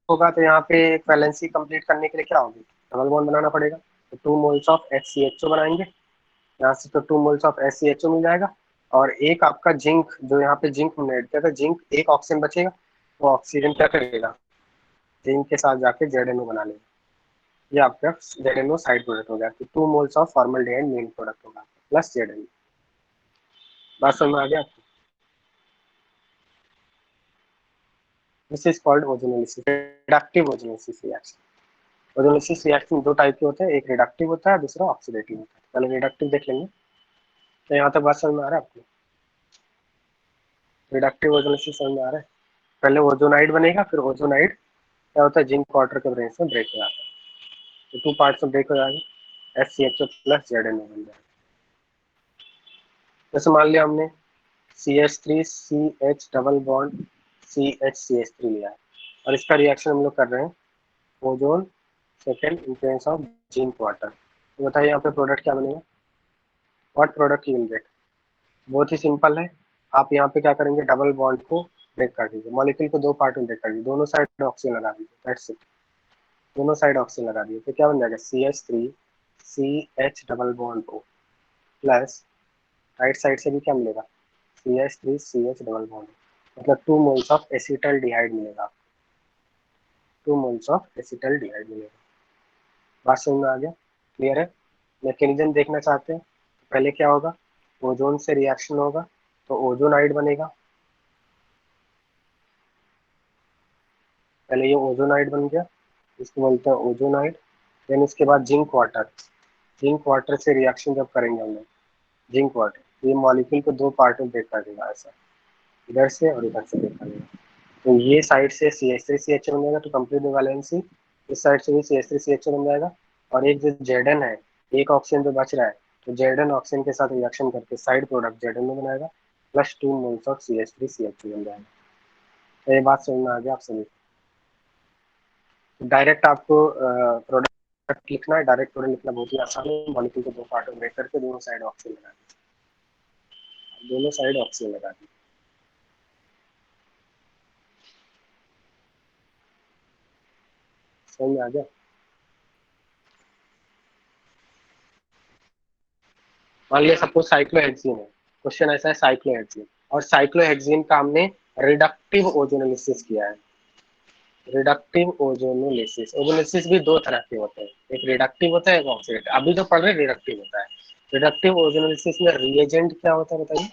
होगा तो यहाँ पे वैलेंसी कंप्लीट करने के लिए क्या होगी, डबल बॉन्ड बनाना पड़ेगा, तो 2 मोल्स ऑफ HCHO बनाएंगे यहाँ से, तो 2 मोल्स ऑफ HCHO मिल जाएगा, और एक आपका जिंक, जो यहाँ पे जिंक हमने ऐड किया था, जिंक एक ऑक्सीजन बचेगा, वो ऑक्सीजन क्या करेगा, जिंक के साथ जाके ZNO बना लेगा, ये आपका ZNO साइड प्रोडक्ट हो गया, तो 2 moles of formaldehyde main product होगा प्लस ZNO। बात समझ में आ गया आपको? This is called ozonolysis, reductive ozonolysis reaction. Ozonolysis reaction दो टाइप के होते हैं, एक रिडक्टिव होता है, दूसरा ऑक्सीडेटिव होता है। पहले रिडक्टिव देख लेंगे, तो यहाँ तक बात समझ में आ रहा है आपको, रिडक्टिव ओजोनोलिसिस समझ में आ रहा है? पहले ओजोनाइड बनेगा, फिर ओजोनाइड क्या होता है, जिंक वाटर के ब्रेक में ब्रेक हो जाता है, तो 2 पार्ट्स में ब्रेक हो जाएगा, HCHO प्लस ZNO बन जाएगा। जैसे मान लिया हमने CH3CH double bond CH CH3 लिया है, और इसका रिएक्शन हम लोग कर रहे हैं ozone second in presence of zinc water, तो बताइए यहाँ पे प्रोडक्ट क्या बनेगा, what product you will gate. बहुत ही सिंपल है, आप यहाँ पे क्या करेंगे, डबल बॉन्ड को ब्रेक कर दीजिए, मॉलिक्यूल को दो पार्ट में ब्रेक कर दीजिए, दोनों साइड ऑक्सीजन लगा दीजिए, दैट्स इट, दोनों साइड ऑक्सीजन लगा दिए, तो क्या बन जाएगा, CH3CH double bond O plus right side से भी क्या मिलेगा, CH3CH डबल बॉन्ड, मतलब 2 मोल्स ऑफ एसिटल्डिहाइड मिलेगा, 2 मोल्स ऑफ एसिटल्डिहाइड मिलेगा। बात समझ में आ गया, क्लियर है? मैकेनिज्म देखना चाहते हैं तो पहले क्या होगा, ओजोन से रिएक्शन होगा तो ओजोनाइड बनेगा, पहले ये ओजोनाइड बन गया, इसको बोलते हैं ओजोनाइड। देन इसके बाद जिंक वाटर, जिंक वाटर से रिएक्शन जब करेंगे हम लोग, जिंक वाटर ये मॉलिक्यूल को दो पार्ट में ब्रेक कर देगा, ऐसा इधर से और इधर से ब्रेक कर देगा, तो ये साइड से CH3CH बन जाएगा, तो कंप्लीट वैलेंसी, इस साइड से भी CH3CH बन जाएगा, और एक जो ZN है, एक ऑक्सीजन जो बच रहा है, तो ZN ऑक्सीजन के साथ रिएक्शन करके साइड प्रोडक्ट ZN में बनाएगा, प्लस 2 मोल्स ऑफ CH3CH बन जाएगा। तो ये बात समझ में आ गया आप सभी? डायरेक्ट आपको प्रोडक्ट लिखना है, डायरेक्ट प्रोडक्ट लिखना बहुत ही आसान है, मॉलिक्यूल को दो पार्ट में ब्रेक करके दोनों साइड ऑक्सीजन लगा दी, दोनों साइड ऑक्सीजन लगा दी। समझ में आ गया? मान लिया सपोज साइक्लोहेक्सीन है, क्वेश्चन ऐसा है साइक्लोहेक्सीन, और साइक्लोहेक्सीन का हमने रिडक्टिव ओजोनोलिसिस किया है, रिडक्टिव ओजोनोलिसिस। ओजोनोलिसिस भी दो तरह के होते हैं, एक रिडक्टिव होता है, एक ऑक्सीडेटिव, अभी जो पढ़ रहे रिडक्टिव होता है। रिडक्टिव ओजोनोलिसिस में रिएजेंट क्या होता है बताइए,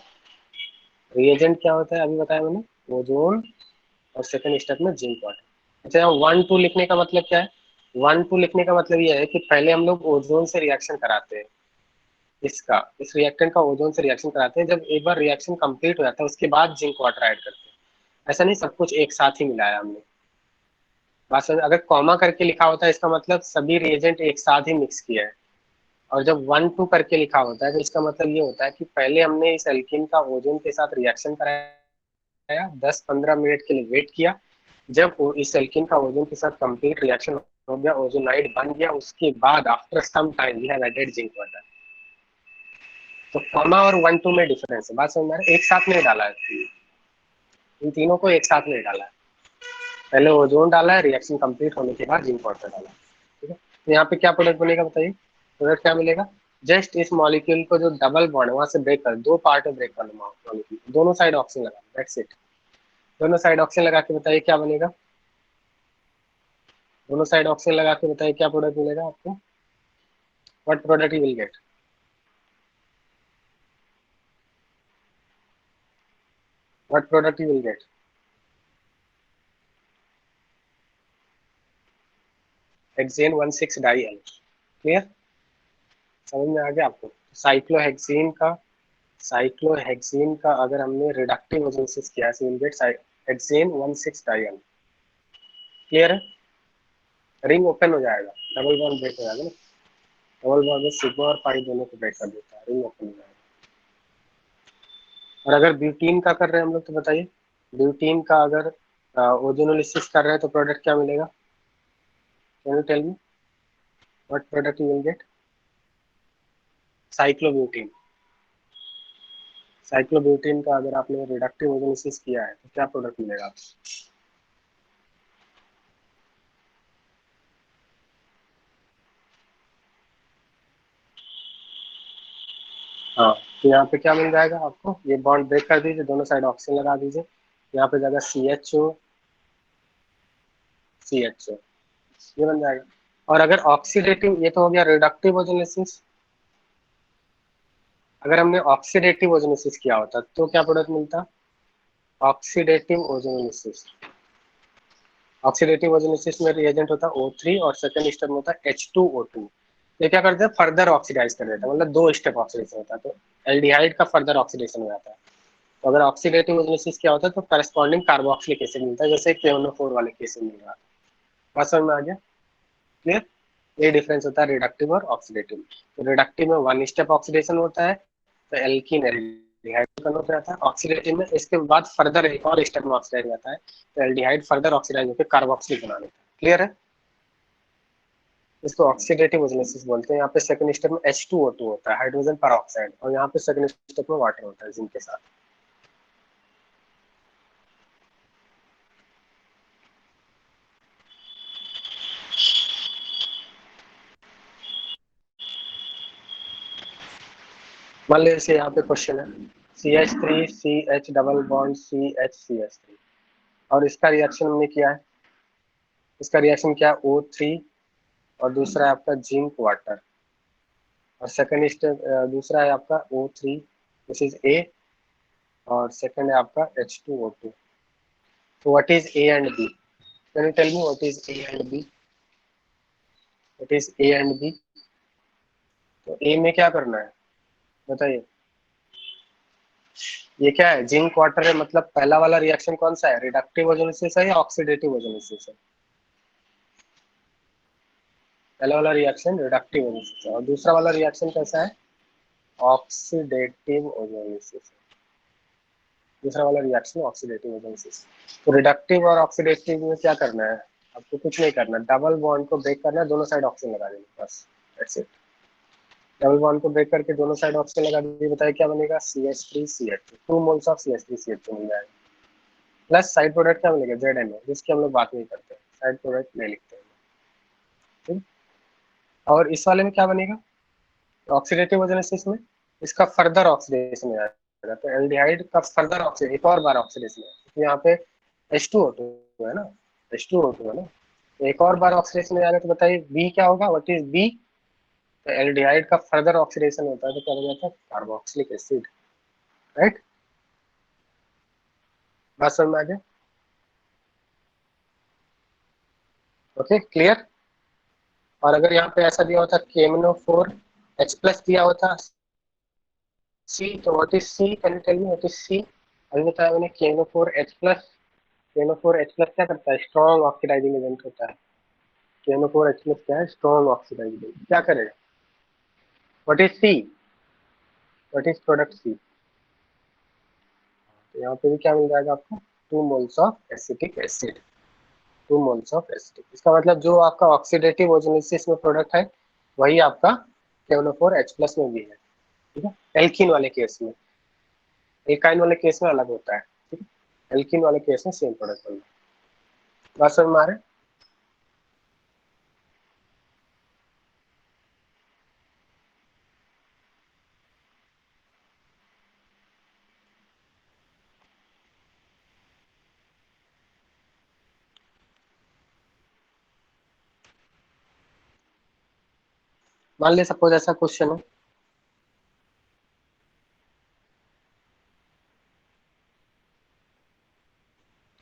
रिएजेंट क्या होता है, अभी बताया मैंने, ओजोन, और सेकंड स्टेप में जिंक वाटर। अच्छा, यहाँ 1-2 लिखने का मतलब क्या है, 1-2 लिखने का मतलब ये है कि पहले हम लोग ओजोन से रिएक्शन कराते हैं, इसका इस रिएक्टेंट का ओजोन से रिएक्शन कराते हैं, जब एक बार रिएक्शन कंप्लीट हो जाता है उसके बाद जिंक वाटर ऐड करते हैं, ऐसा नहीं सब कुछ एक साथ ही मिलाया हमने। बात समझ, अगर कॉमा करके लिखा होता है इसका मतलब सभी रिएजेंट एक साथ ही मिक्स किया है, और जब 1-2 करके लिखा होता है तो इसका मतलब ये होता है कि पहले हमने इस एल्कीन का ओजोन के साथ रिएक्शन कराया, 10-15 मिनट के लिए वेट किया, जब इस एल्कीन का ओजोन के साथ कंप्लीट रिएक्शन हो गया, ओजोनाइड बन गया, उसके बाद after some time we have added zinc water. तो कॉमा और 1-2 में डिफरेंस है, बात समझ में आ रहा है? एक साथ नहीं डाला है, इन तीनों को एक साथ नहीं डाला है। पहले ओजोन डाला है, रिएक्शन कंप्लीट होने के बाद जिंक वाटर डाला, ठीक है। तो यहाँ पे क्या प्रोडक्ट बनेगा बताइए, प्रोडक्ट क्या मिलेगा, जस्ट इस मॉलिक्यूल को जो डबल बॉन्ड है वहां से ब्रेक कर, दो पार्ट में ब्रेक कर लो मॉलिक्यूल, दोनों साइड ऑक्सीजन लगा, दैट्स इट। दोनों साइड ऑक्सीजन लगा के बताइए क्या बनेगा, दोनों साइड ऑक्सीजन लगा के बताइए क्या प्रोडक्ट मिलेगा आपको, what product you will get. What product you will get, hexane 16 di al. Clear, समझ में आ गया आपको। साइक्लोहेक्सीन का अगर हमने रिडक्टिव ओजोलिसिस किया है, will get hexane 16 di al. Clear है, रिंग ओपन हो जाएगा, डबल बॉन्ड ब्रेक हो जाएगा ना, डबल बॉन्ड में सिग्मा और पाई दोनों को ब्रेक कर देता है, रिंग ओपन हो जाएगा। और अगर ब्यूटीन का कर रहे हैं हम लोग तो बताइए, ब्यूटीन का अगर ओजोनोलिसिस कर रहे हैं तो प्रोडक्ट क्या मिलेगा, can you tell me what product you will get, cyclobutene. Cyclobutene का अगर आपने रिडक्टिव ओजोनोलिसिस किया है तो क्या प्रोडक्ट मिलेगा आपको, हाँ। तो यहाँ पे क्या मिल जाएगा आपको, ये बॉन्ड ब्रेक कर दीजिए, दोनों साइड ऑक्सीजन लगा दीजिए, यहाँ पे जाएगा CHO, ये बन जाएगा। और अगर ऑक्सीडेटिव, ये तो हो गया रिडक्टिव ओजोनोलिसिस, अगर हमने ऑक्सीडेटिव ओजोनोलिसिस किया होता तो क्या प्रोडक्ट मिलता, ऑक्सीडेटिव ओजोनोलिसिस। ऑक्सीडेटिव ओजोनोलिसिस में रिएजेंट होता है O3 और सेकंड स्टेप में होता है H2O2। ये क्या करते हैं, फर्दर ऑक्सीडाइज कर देता है, मतलब दो स्टेप ऑक्सीडेशन होता है, तो एल्डिहाइड का फर्दर ऑक्सीडेशन हो जाता है। तो अगर ऑक्सीडेटिव ओजोनोलिसिस क्या होता है तो करस्पॉन्डिंग कार्बोक्सिलिक एसिड मिलता है, जैसे KNO4 वाले केस में मिल रहा था। बात समझ में आ गया, क्लियर। ये डिफरेंस होता है रिडक्टिव और ऑक्सीडेटिव। तो रिडक्टिव में वन स्टेप ऑक्सीडेशन होता है, तो एल्कीन एल्डिहाइड कन्वर्ट हो जाता है। ऑक्सीडेटिव में इसके बाद फर्दर एक और स्टेप में ऑक्सीडाइज हो जाता है, तो एल्डिहाइड फर्दर ऑक्सीडाइज होकर कार्बोक्सिलिक बना देता है। क्लियर है, इसको ऑक्सीडेटिव ओजोनोलिसिस बोलते हैं। यहाँ पे सेकंड स्टेप में H2O2 होता है, हाइड्रोजन परऑक्साइड, और यहाँ पे सेकंड स्टेप में वाटर होता है जिंक के साथ। मान लीजिए जैसे यहाँ पे क्वेश्चन है CH3CH डबल बॉन्ड CH और इसका रिएक्शन हमने किया है, इसका रिएक्शन क्या है O3 और दूसरा है आपका जिंक वाटर, और सेकंड स्टेप दूसरा है आपका O3 दिस इज A, और सेकंड है आपका H2O2। तो what is A and B, can you tell me what is A and B, what is A and B। तो A में क्या करना है बताइए, ये क्या है, जिंक वाटर है, मतलब पहला वाला रिएक्शन कौन सा है, रिडक्टिव ओजोलिसिस है या ऑक्सीडेटिव ओजोलिसिस है, पहला वाला रिएक्शन रिडक्टिव ओजोलिसिस है, और दूसरा वाला रिएक्शन कैसा है, ऑक्सीडेटिव ओजोलिसिस। दूसरा वाला रिएक्शन ऑक्सीडेटिव ओजोलिसिस। तो रिडक्टिव और ऑक्सीडेटिव में क्या करना है, आपको कुछ नहीं करना, डबल बॉन्ड को ब्रेक करना है, दोनों साइड ऑक्सीजन लगा देना, बस दैट्स इट। डबल बॉन्ड को ब्रेक करके दोनों साइड ऑक्सीजन लगा दीजिए, बताइए क्या बनेगा, CH3CH2, 2 मोल्स ऑफ CH3CH2 मिल जाएगा। प्लस साइड प्रोडक्ट क्या मिलेगा, ZNO, जिसकी हम लोग बात नहीं करते, साइड प्रोडक्ट नहीं लिखते हैं, ठीक। और इस वाले में क्या बनेगा, ऑक्सीडेटिव ओजोलिसिस में इसका फर्दर ऑक्सीडेशन हो जाएगा, तो एल्डिहाइड का फर्दर ऑक्सीडेशन, एक और बार ऑक्सीडेशन है, तो यहाँ पे H2O2 है ना, H2O2 है ना, तो एक और बार ऑक्सीडेशन हो जाएगा, तो बताइए B क्या होगा, व्हाट इज B। तो एल्डिहाइड का फर्दर ऑक्सीडेशन होता है तो क्या हो जाता है, कार्बोक्सिलिक एसिड, राइट। बात समझ में आ गया, ओके क्लियर। और अगर यहाँ पे ऐसा दिया होता KMnO4 H प्लस दिया होता C, तो what is C, can you tell me what is C। अभी बताया मैंने KMnO4 H plus, KMnO4 H plus क्या करता है, स्ट्रॉन्ग ऑक्सीडाइजिंग एजेंट होता है। KMnO4 H प्लस क्या है, स्ट्रॉन्ग ऑक्सीडाइजिंग एजेंट, क्या करेगा, what is C, what is product C। तो यहाँ पे भी क्या मिल जाएगा आपको, 2 moles of acetic acid, 2 moles of acetic. इसका मतलब जो आपका ऑक्सीडेटिव ओजोलिसिस में प्रोडक्ट है वही आपका KMnO4 H प्लस में भी है, ठीक है। एल्कीन वाले केस में, एल्काइन वाले केस में अलग होता है, ठीक है, एल्कीन वाले केस में सेम प्रोडक्ट बनता है। बात समझ में आ रहा है? मान ले सपोज ऐसा क्वेश्चन है,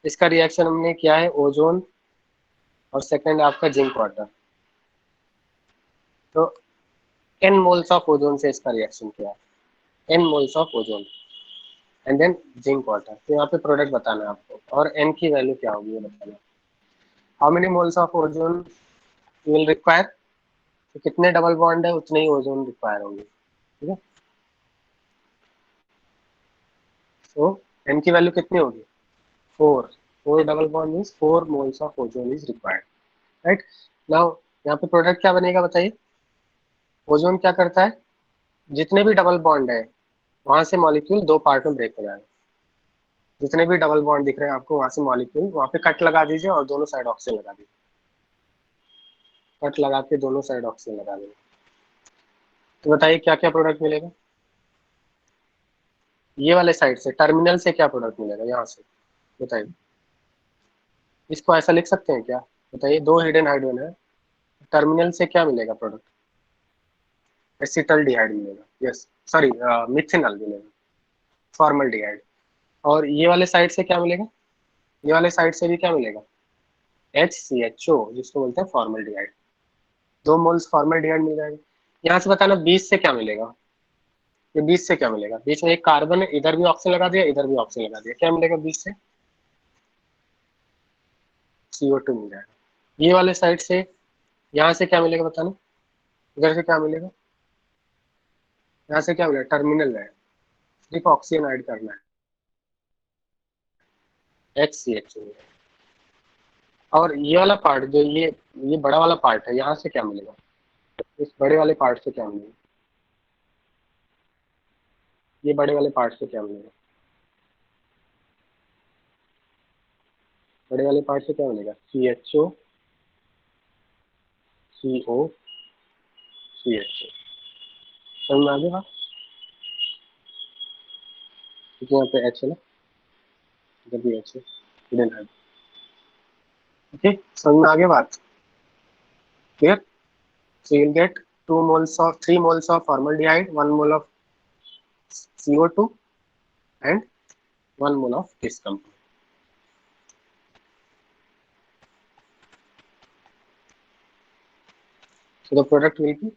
इसका रिएक्शन हमने किया है ओजोन और सेकंड आपका जिंक वाटर। तो n मोल्स ऑफ ओजोन से इसका रिएक्शन किया है, n moles of ozone and then zinc water. तो यहाँ पे प्रोडक्ट बताना है आपको, और n की वैल्यू क्या होगी ये बताना। How many moles of ozone will require, तो कितने डबल बॉन्ड है उतने ही ओजोन रिक्वायर होंगे, ठीक है। तो n की वैल्यू कितनी होगी, 4। 4 double bond means 4 moles of ozone is required, right. Now यहाँ पे प्रोडक्ट क्या बनेगा बताइए। ओजोन क्या करता है, जितने भी डबल बॉन्ड है वहां से मॉलिक्यूल दो पार्ट में ब्रेक हो जाएगा। जितने भी डबल बॉन्ड दिख रहे हैं आपको वहां से मॉलिक्यूल, वहां पे कट लगा दीजिए और दोनों साइड ऑक्सीजन लगा दीजिए। कट लगा के दोनों साइड ऑक्सीजन लगा दीजिए। तो बताइए क्या क्या प्रोडक्ट मिलेगा। ये वाले साइड से टर्मिनल से क्या प्रोडक्ट मिलेगा, यहाँ से बताइए। इसको ऐसा लिख सकते हैं क्या, बताइए। दो हिडन हाइड्रोजन है, टर्मिनल से क्या मिलेगा प्रोडक्ट, एसिटल्डिहाइड मिलेगा, यस सॉरी मिथेनॉल मिलेगा, फॉर्मल्डिहाइड। और ये वाले साइड से क्या मिलेगा, ये वाले साइड से भी क्या मिलेगा, HCHO, जिसको बोलते हैं फॉर्मल्डिहाइड। 2 मोल्स फॉर्मल्डिहाइड मिल जाएगा। यहाँ से बताना 20 से क्या मिलेगा, ये 20 से क्या मिलेगा। बीच में एक कार्बन है, इधर भी ऑक्सीजन लगा दिया, इधर भी ऑक्सीजन लगा दिया, क्या मिलेगा 20 से, CO2 मिल जाएगा। ये वाले साइड से यहाँ से क्या मिलेगा बताना, इधर से क्या मिलेगा, यहाँ से क्या मिलेगा, टर्मिनल है, सिर्फ ऑक्सीजन ऐड करना है, HCHO। और ये वाला पार्ट जो ये बड़ा वाला पार्ट है, यहाँ से क्या मिलेगा, इस बड़े वाले पार्ट से क्या मिलेगा, ये बड़े वाले पार्ट से क्या मिलेगा, बड़े वाले पार्ट से क्या मिलेगा, CHO CO CHO। समझ में आ गया बात? क्योंकि यहाँ पे H है ना, इधर भी H है, हिडन है। ओके, समझ में आ गया बात, clear. So you'll get 3 moles of formaldehyde, 1 mole of CO2 and 1 mole of this compound. So the product will be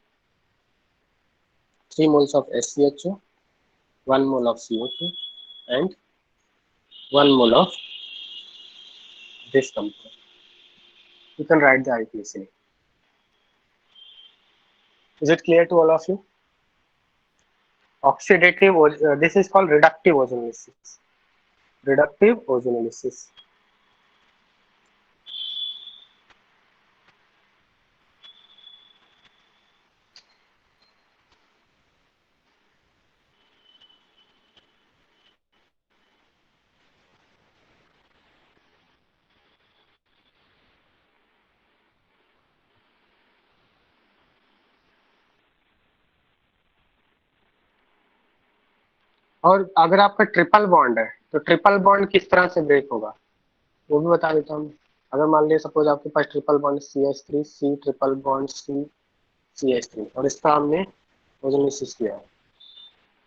3 moles of SCHO, 1 mole of CO2 and 1 mole of this compound. You can write the IPC. Is it clear to all of you? Oxidative, this is called reductive ozonolysis. Reductive ozonolysis. और अगर आपका triple bond है तो triple bond किस तरह से break होगा वो भी बता देता हूँ। अगर मान लिया सपोज आपके पास triple bond CH3 C triple bond C CH3 और इसका हमने ओजोलिसिस किया है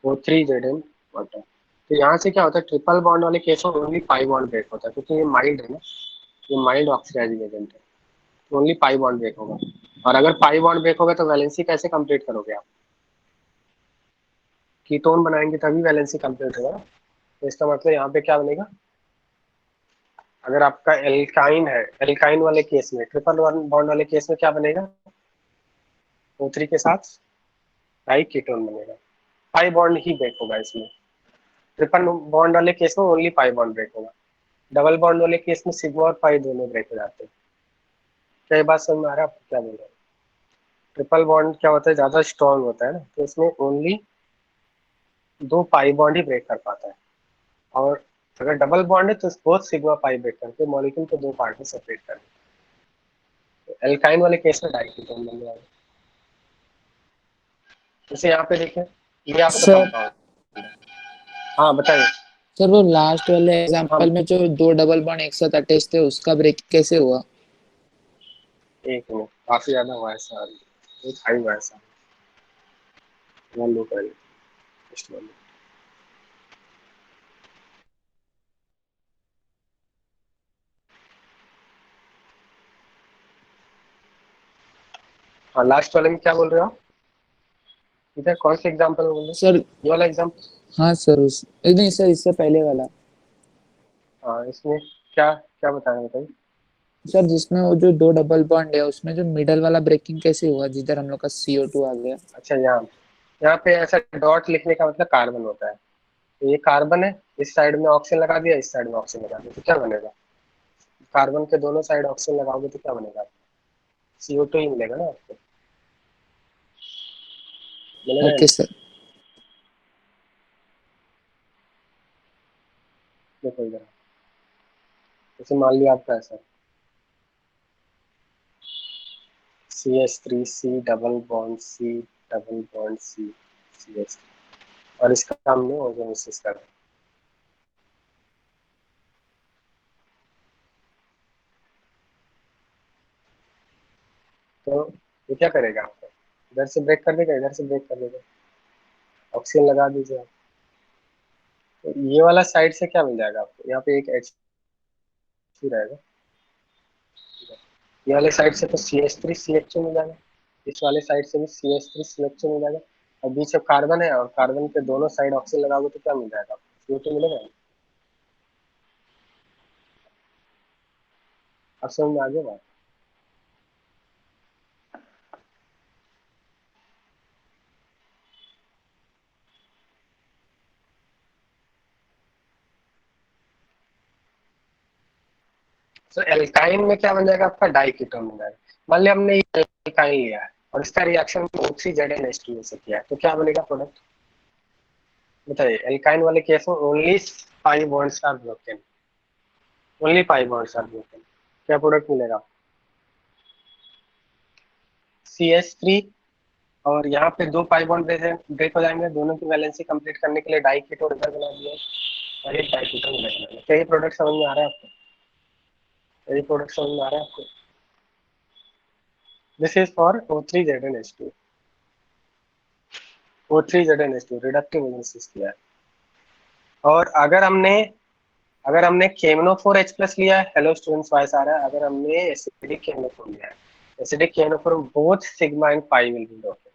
O3Zn वाटर। तो यहाँ से क्या होता है, ट्रिपल बॉन्ड वाले केस में ओनली पाई बॉन्ड ब्रेक होता है, क्योंकि ये माइल्ड है ना, ये माइल्ड ऑक्सीडाइजिंग एजेंट है, तो ओनली पाई बॉन्ड ब्रेक होगा। और अगर पाई बॉन्ड ब्रेक होगा तो वैलेंसी कैसे कंप्लीट करोगे आप, कीटोन बनाएंगे तभी वैलेंसी कंप्लीट होगा। तो इसका मतलब यहाँ पे क्या बनेगा, अगर आपका एल्काइन है, एल्काइन वाले केस में ट्रिपल बॉन्ड वाले केस में क्या बनेगा, O3 के साथ डाई कीटोन बनेगा, पाई बॉन्ड ही ब्रेक होगा इसमें। ट्रिपल बॉन्ड वाले केस में ओनली पाई बॉन्ड ब्रेक होगा, डबल बॉन्ड वाले केस में सिग्मा और पाई दोनों ब्रेक हो जाते हैं। क्या ये बात समझ में आ रहा है आपको क्या बोल रहा है। ट्रिपल बॉन्ड क्या होता है, ज्यादा स्ट्रॉन्ग होता है ना, तो इसमें ओनली 2 पाई बॉन्ड ही ब्रेक कर पाता है। और अगर डबल बॉन्ड है तो बोथ सिग्मा पाई ब्रेक करके मॉलिक्यूल को दो पार्ट में सेपरेट कर देते हैं। एल्काइन वाले केस में डाइकीटोन बन जाएगा। जैसे यहाँ पे देखें, ये आपका सर कंपाउंड है। हाँ बताइए। सर वो लास्ट वाले हाँ एग्जांपल में जो दो डबल बॉन्ड एक साथ अटैच थे उसका ब्रेक कैसे हुआ? एक मिनट, काफी ज्यादा हुआ है सर, एक हाई हुआ है सर, वन लो कर just one minute। हाँ लास्ट वाले में क्या बोल रहे हो आप? इधर कौन से एग्जांपल बोल रहे हो? सर ये वाला एग्जांपल? हाँ सर उस नहीं सर इससे पहले वाला हाँ इसमें क्या क्या बताना है बताइए। सर जिसमें वो जो दो डबल बॉन्ड है उसमें जो मिडल वाला ब्रेकिंग कैसे हुआ जिधर हम लोग का CO2 आ गया? अच्छा यहाँ यहाँ पे ऐसा डॉट लिखने का मतलब कार्बन होता है। तो ये कार्बन है, इस साइड में ऑक्सीजन लगा दिया, इस साइड में ऑक्सीजन लगा दिया, तो क्या बनेगा? कार्बन के दोनों साइड ऑक्सीजन लगाओगे तो क्या बनेगा? CO2 ही मिलेगा ना आपको, मिलेगा या ओके नहीं? सर। देखो इधर, जैसे मान लिया आपका ऐसा CH3C double bond C double bond CH, और इसका हमने ओजोनिसिस करा। तो ये क्या करेगा आपको? इधर से ब्रेक कर देगा, इधर से ब्रेक कर देगा, ऑक्सीजन लगा दीजिए आप। तो ये वाला साइड से क्या मिल जाएगा आपको? यहाँ पे एक H रहेगा, ये वाले साइड से तो CH3 CH2 मिल जाएगा, इस वाले साइड से भी CH3 CH2 मिल जाएगा, और बीच में कार्बन है और कार्बन के दोनों साइड ऑक्सीजन लगाओगे तो क्या मिल जाएगा आपको? CO2 मिलेगा। अब समझ में आ गया बात? तो एल्काइन में क्या बन जाएगा आपका? डाइकीटोन बन जाएगा। मान लिया हमने ये एल्काइन लिया है और इसका रिएक्शन O3ZnH2 से किया है, तो क्या बनेगा प्रोडक्ट? बताइए। एल्काइन वाले केस में only 5 bonds are broken, only 5 bonds are broken, क्या प्रोडक्ट मिलेगा? CH3, और यहाँ पे दो पाई बॉन्ड ब्रेक हो जाएंगे, दोनों की वैलेंसी कंप्लीट करने के लिए डाइकीटोन इधर बना दिया और एक डाइकीटोन इधर बना दिया। क्या ये प्रोडक्ट समझ में आ रहा है आपको? क्या ये प्रोडक्ट समझ में आ रहा है आपको? This is for O3ZnH2, O3ZnH2 reductive ozonolysis किया है। और अगर हमने KMnO4 H प्लस लिया है, हेलो स्टूडेंट्स वॉइस आ रहा है, अगर हमने एसिडिक KMnO4 लिया है, acidic KMnO4 both sigma and pi will be broken.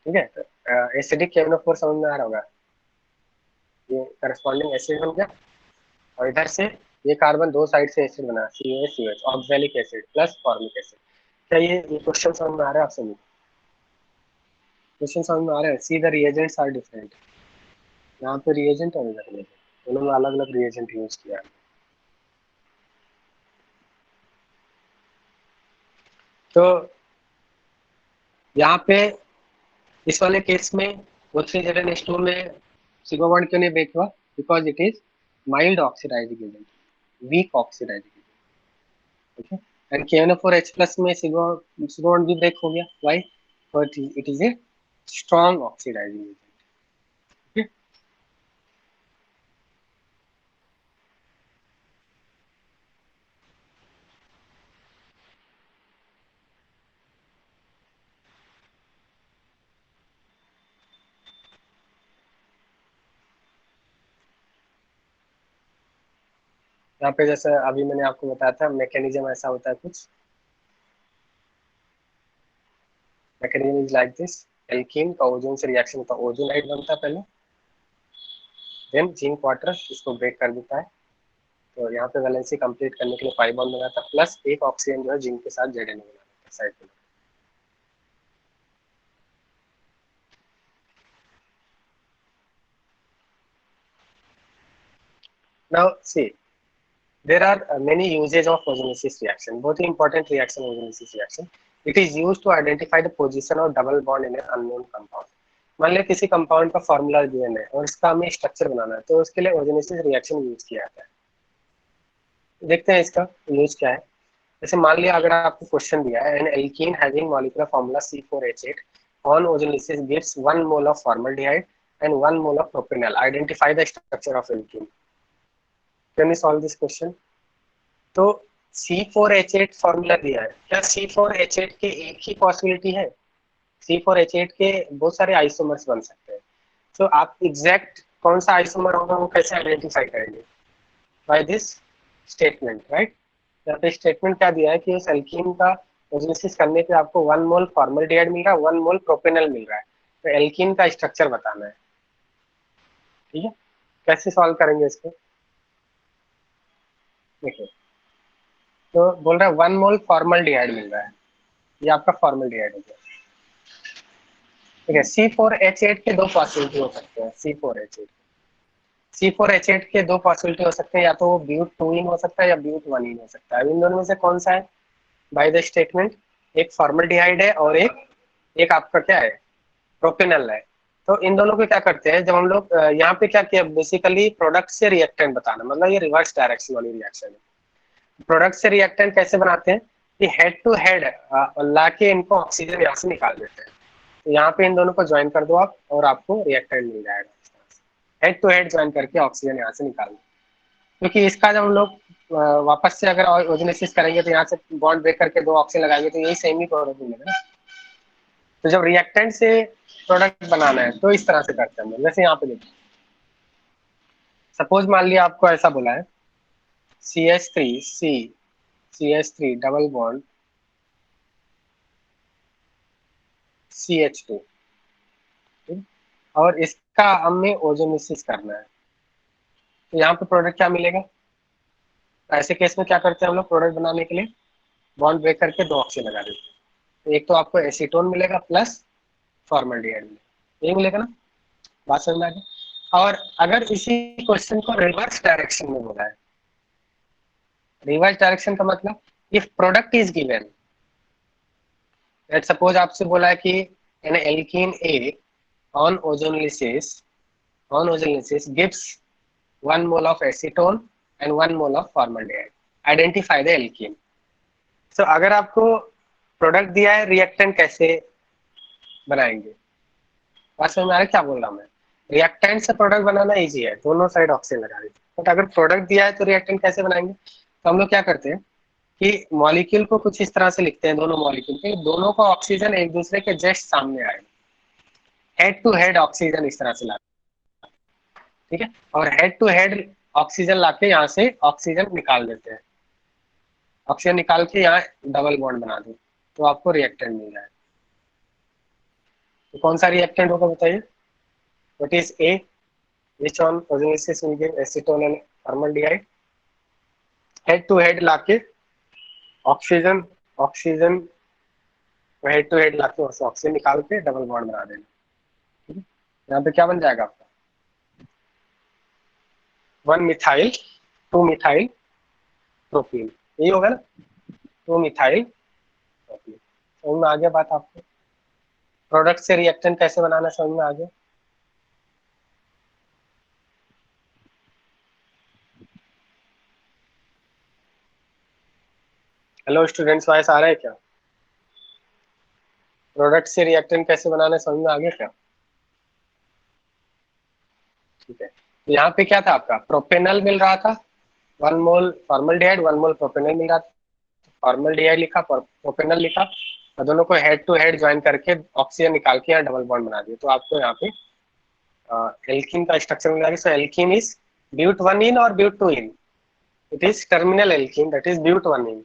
ठीक है, तो एसिडिक KMnO4 समझ में आ रहा होगा, ये करस्पॉन्डिंग एसिड बन गया, और इधर से ये कार्बन दो साइड से एसिड बना, COH oxalic acid plus formic acid. क्या ये क्वेश्चन समझ में आ रहा है आपसे? क्वेश्चन समझ में आ रहा है? See the reagents are different, यहाँ पे रिएजेंट और इधर रिएजेंट, दोनों में अलग अलग रिएजेंट यूज किया है। तो यहाँ पे इस वाले केस में O3ZnH2 में सिग्मा बॉन्ड क्यों नहीं ब्रेक हुआ? Because it is mild oxidising agent, weak oxidising agent. Okay, and KNO4H plus में सिग्मा बॉन्ड भी ब्रेक हो गया, why? But it is a strong oxidising agent. यहाँ पे जैसे अभी मैंने आपको बताया था मैकेनिज्म ऐसा होता है कुछ, mechanism is like this. Alkene का ओजोन से रिएक्शन होता है, ओजोनाइड बनता है पहले, देन जिंक वाटर इसको ब्रेक कर देता है, तो यहाँ पे वैलेंसी कंप्लीट करने के लिए पाई बॉन्ड बनाता है, प्लस एक ऑक्सीजन जो है जिंक के साथ Zn बना देता है साइड पे। Now see, there are many uses of ozonosis reaction, both important reaction ozonosis reaction. It is used to identify the position of double bond in an unknown compound. मान लिया किसी compound का formula given है और इसका हमें structure बनाना है, तो उसके लिए ओजोनेसिस रिएक्शन यूज किया जाता है। देखते हैं इसका यूज क्या है। जैसे मान लिया अगर आपको क्वेश्चन दिया है, an alkene having molecular formula C4H8 on ozonolysis gives 1 mole of formaldehyde and 1 mole of propanol, identify the structure of alkene. Can you solve this question? तो C4H8 फॉर्मूला दिया है, क्या C4H8 के एक ही पॉसिबिलिटी है? C4H8 के बहुत सारे आइसोमर्स बन सकते हैं। तो आप एग्जैक्ट कौन सा आइसोमर होगा वो कैसे आइडेंटिफाई करेंगे? By this statement, right? यहाँ पे स्टेटमेंट क्या दिया है कि उस एल्कीन का ओजोलिसिस करने पे आपको 1 मोल फॉर्मल्डिहाइड मिल रहा है, 1 मोल प्रोपेनॉल मिल रहा है। तो एल्कीन का स्ट्रक्चर बताना है, ठीक है? कैसे सॉल्व करेंगे इसको? देखिए, तो बोल रहा है 1 मोल फॉर्मल्डिहाइड मिल रहा है, ये आपका फॉर्मल्डिहाइड हो गया। ठीक है, C4H8 के दो पॉसिबिलिटी हो सकते हैं। C4H8 के दो पॉसिबिलिटी हो सकते हैं, या तो वो ब्यूट 2 इन हो सकता है या ब्यूट 1 इन हो सकता है। अब इन दोनों में से कौन सा है? बाय द स्टेटमेंट एक फॉर्मल्डिहाइड है और एक आपका क्या है, प्रोपेनॉल है। तो इन दोनों को क्या करते हैं, जब हम लोग यहाँ पे क्या किया, बेसिकली प्रोडक्ट से रिएक्टेंट बताना, मतलब ये रिवर्स डायरेक्शन वाली रिएक्शन है। प्रोडक्ट से रिएक्टेंट कैसे बनाते हैं कि हेड टू हेड ला के इनको ऑक्सीजन यहाँ से निकाल देते हैं। तो यहाँ पे इन दोनों को ज्वाइन कर दो आप और आपको रिएक्टेंट मिल जाएगा। हेड टू हेड ज्वाइन करके ऑक्सीजन यहाँ से निकाल दो, क्योंकि इसका जब हम लोग वापस से अगर ओजोनेसिस करेंगे तो यहाँ से बॉन्ड ब्रेक करके दो ऑक्सीजन लगाएंगे तो यही सेम ही प्रोडक्ट मिलेगा ना। तो जब रिएक्टेंट से प्रोडक्ट बनाना है तो इस तरह से करते हैं हम। जैसे यहाँ पे देखिए, सपोज मान लिया आपको ऐसा बोला है CH3 डबल बॉन्ड CH2, ठीक? और इसका हमें ओजोनेसिस करना है, तो यहाँ पे प्रोडक्ट क्या मिलेगा? ऐसे केस में क्या करते हैं हम लोग, प्रोडक्ट बनाने के लिए बॉन्ड ब्रेक करके दो ऑक्सीजन लगा देते हैं। तो एक तो आपको एसीटोन मिलेगा प्लस फॉर्मल्डिहाइड मिलेगा, ये मिलेगा ना? बात समझ में आ गई? और अगर इसी क्वेश्चन को रिवर्स डायरेक्शन में बोला है, रिवर्स डायरेक्शन का मतलब if product is given, let's suppose आपसे बोला है कि an alkene A on ozonolysis gives 1 mole of acetone and 1 mole of formaldehyde, identify the alkene. So अगर आपको प्रोडक्ट दिया है, रिएक्टेंट कैसे बनाएंगे? बात समझ में आ रहा है क्या बोल रहा हूँ मैं? रिएक्टेंट से प्रोडक्ट बनाना इजी है, दोनों साइड ऑक्सीजन लगा देते। बट अगर प्रोडक्ट दिया है तो रिएक्टेंट कैसे बनाएंगे? तो हम लोग क्या करते हैं कि मॉलिक्यूल को कुछ इस तरह से लिखते हैं, दोनों मॉलिक्यूल के, दोनों का ऑक्सीजन एक दूसरे के जस्ट सामने आए, हेड टू हेड ऑक्सीजन इस तरह से ला, ठीक है? और हेड टू हेड ऑक्सीजन लाके यहाँ से ऑक्सीजन निकाल देते हैं, ऑक्सीजन निकाल के यहाँ डबल बॉन्ड बना दो, तो आपको रिएक्टेंट मिल जाए। तो कौन सा रिएक्टेंट होगा बताइए? What is a which on ozonolysis will give acetone and formaldehyde, head to head लाके oxygen oxygen head to head लाके ऑक्सीजन निकाल के डबल बॉन्ड बना देना, ठीक है? यहाँ पे क्या बन जाएगा आपका 1 मिथाइल 2 मिथाइल प्रोपीन, यही होगा ना, 2 मिथाइल प्रोपीन। समझ में आ गया बात आपको? प्रोडक्ट से रिएक्टेंट कैसे बनाना समझ में आ गया? हेलो स्टूडेंट्स, वॉइस आ रहा है क्या? प्रोडक्ट से रिएक्टेंट कैसे बनाना समझ में आ गया क्या? ठीक है, तो यहाँ पे क्या था आपका, प्रोपेनल मिल रहा था 1 मोल फॉर्मल्डिहाइड 1 मोल प्रोपेनल मिल रहा था। फॉर्मल्डिहाइड लिखा, प्रोपेनल लिखा, और दोनों को हेड टू हेड ज्वाइन करके ऑक्सीजन निकाल के यहाँ डबल बॉन्ड बना दिया, तो आपको यहाँ पे एल्कीन का स्ट्रक्चर मिल जाएगा। सो एल्कीन इज ब्यूट 1 इन और but 2 ene, it is terminal alkene, that is but 1 ene,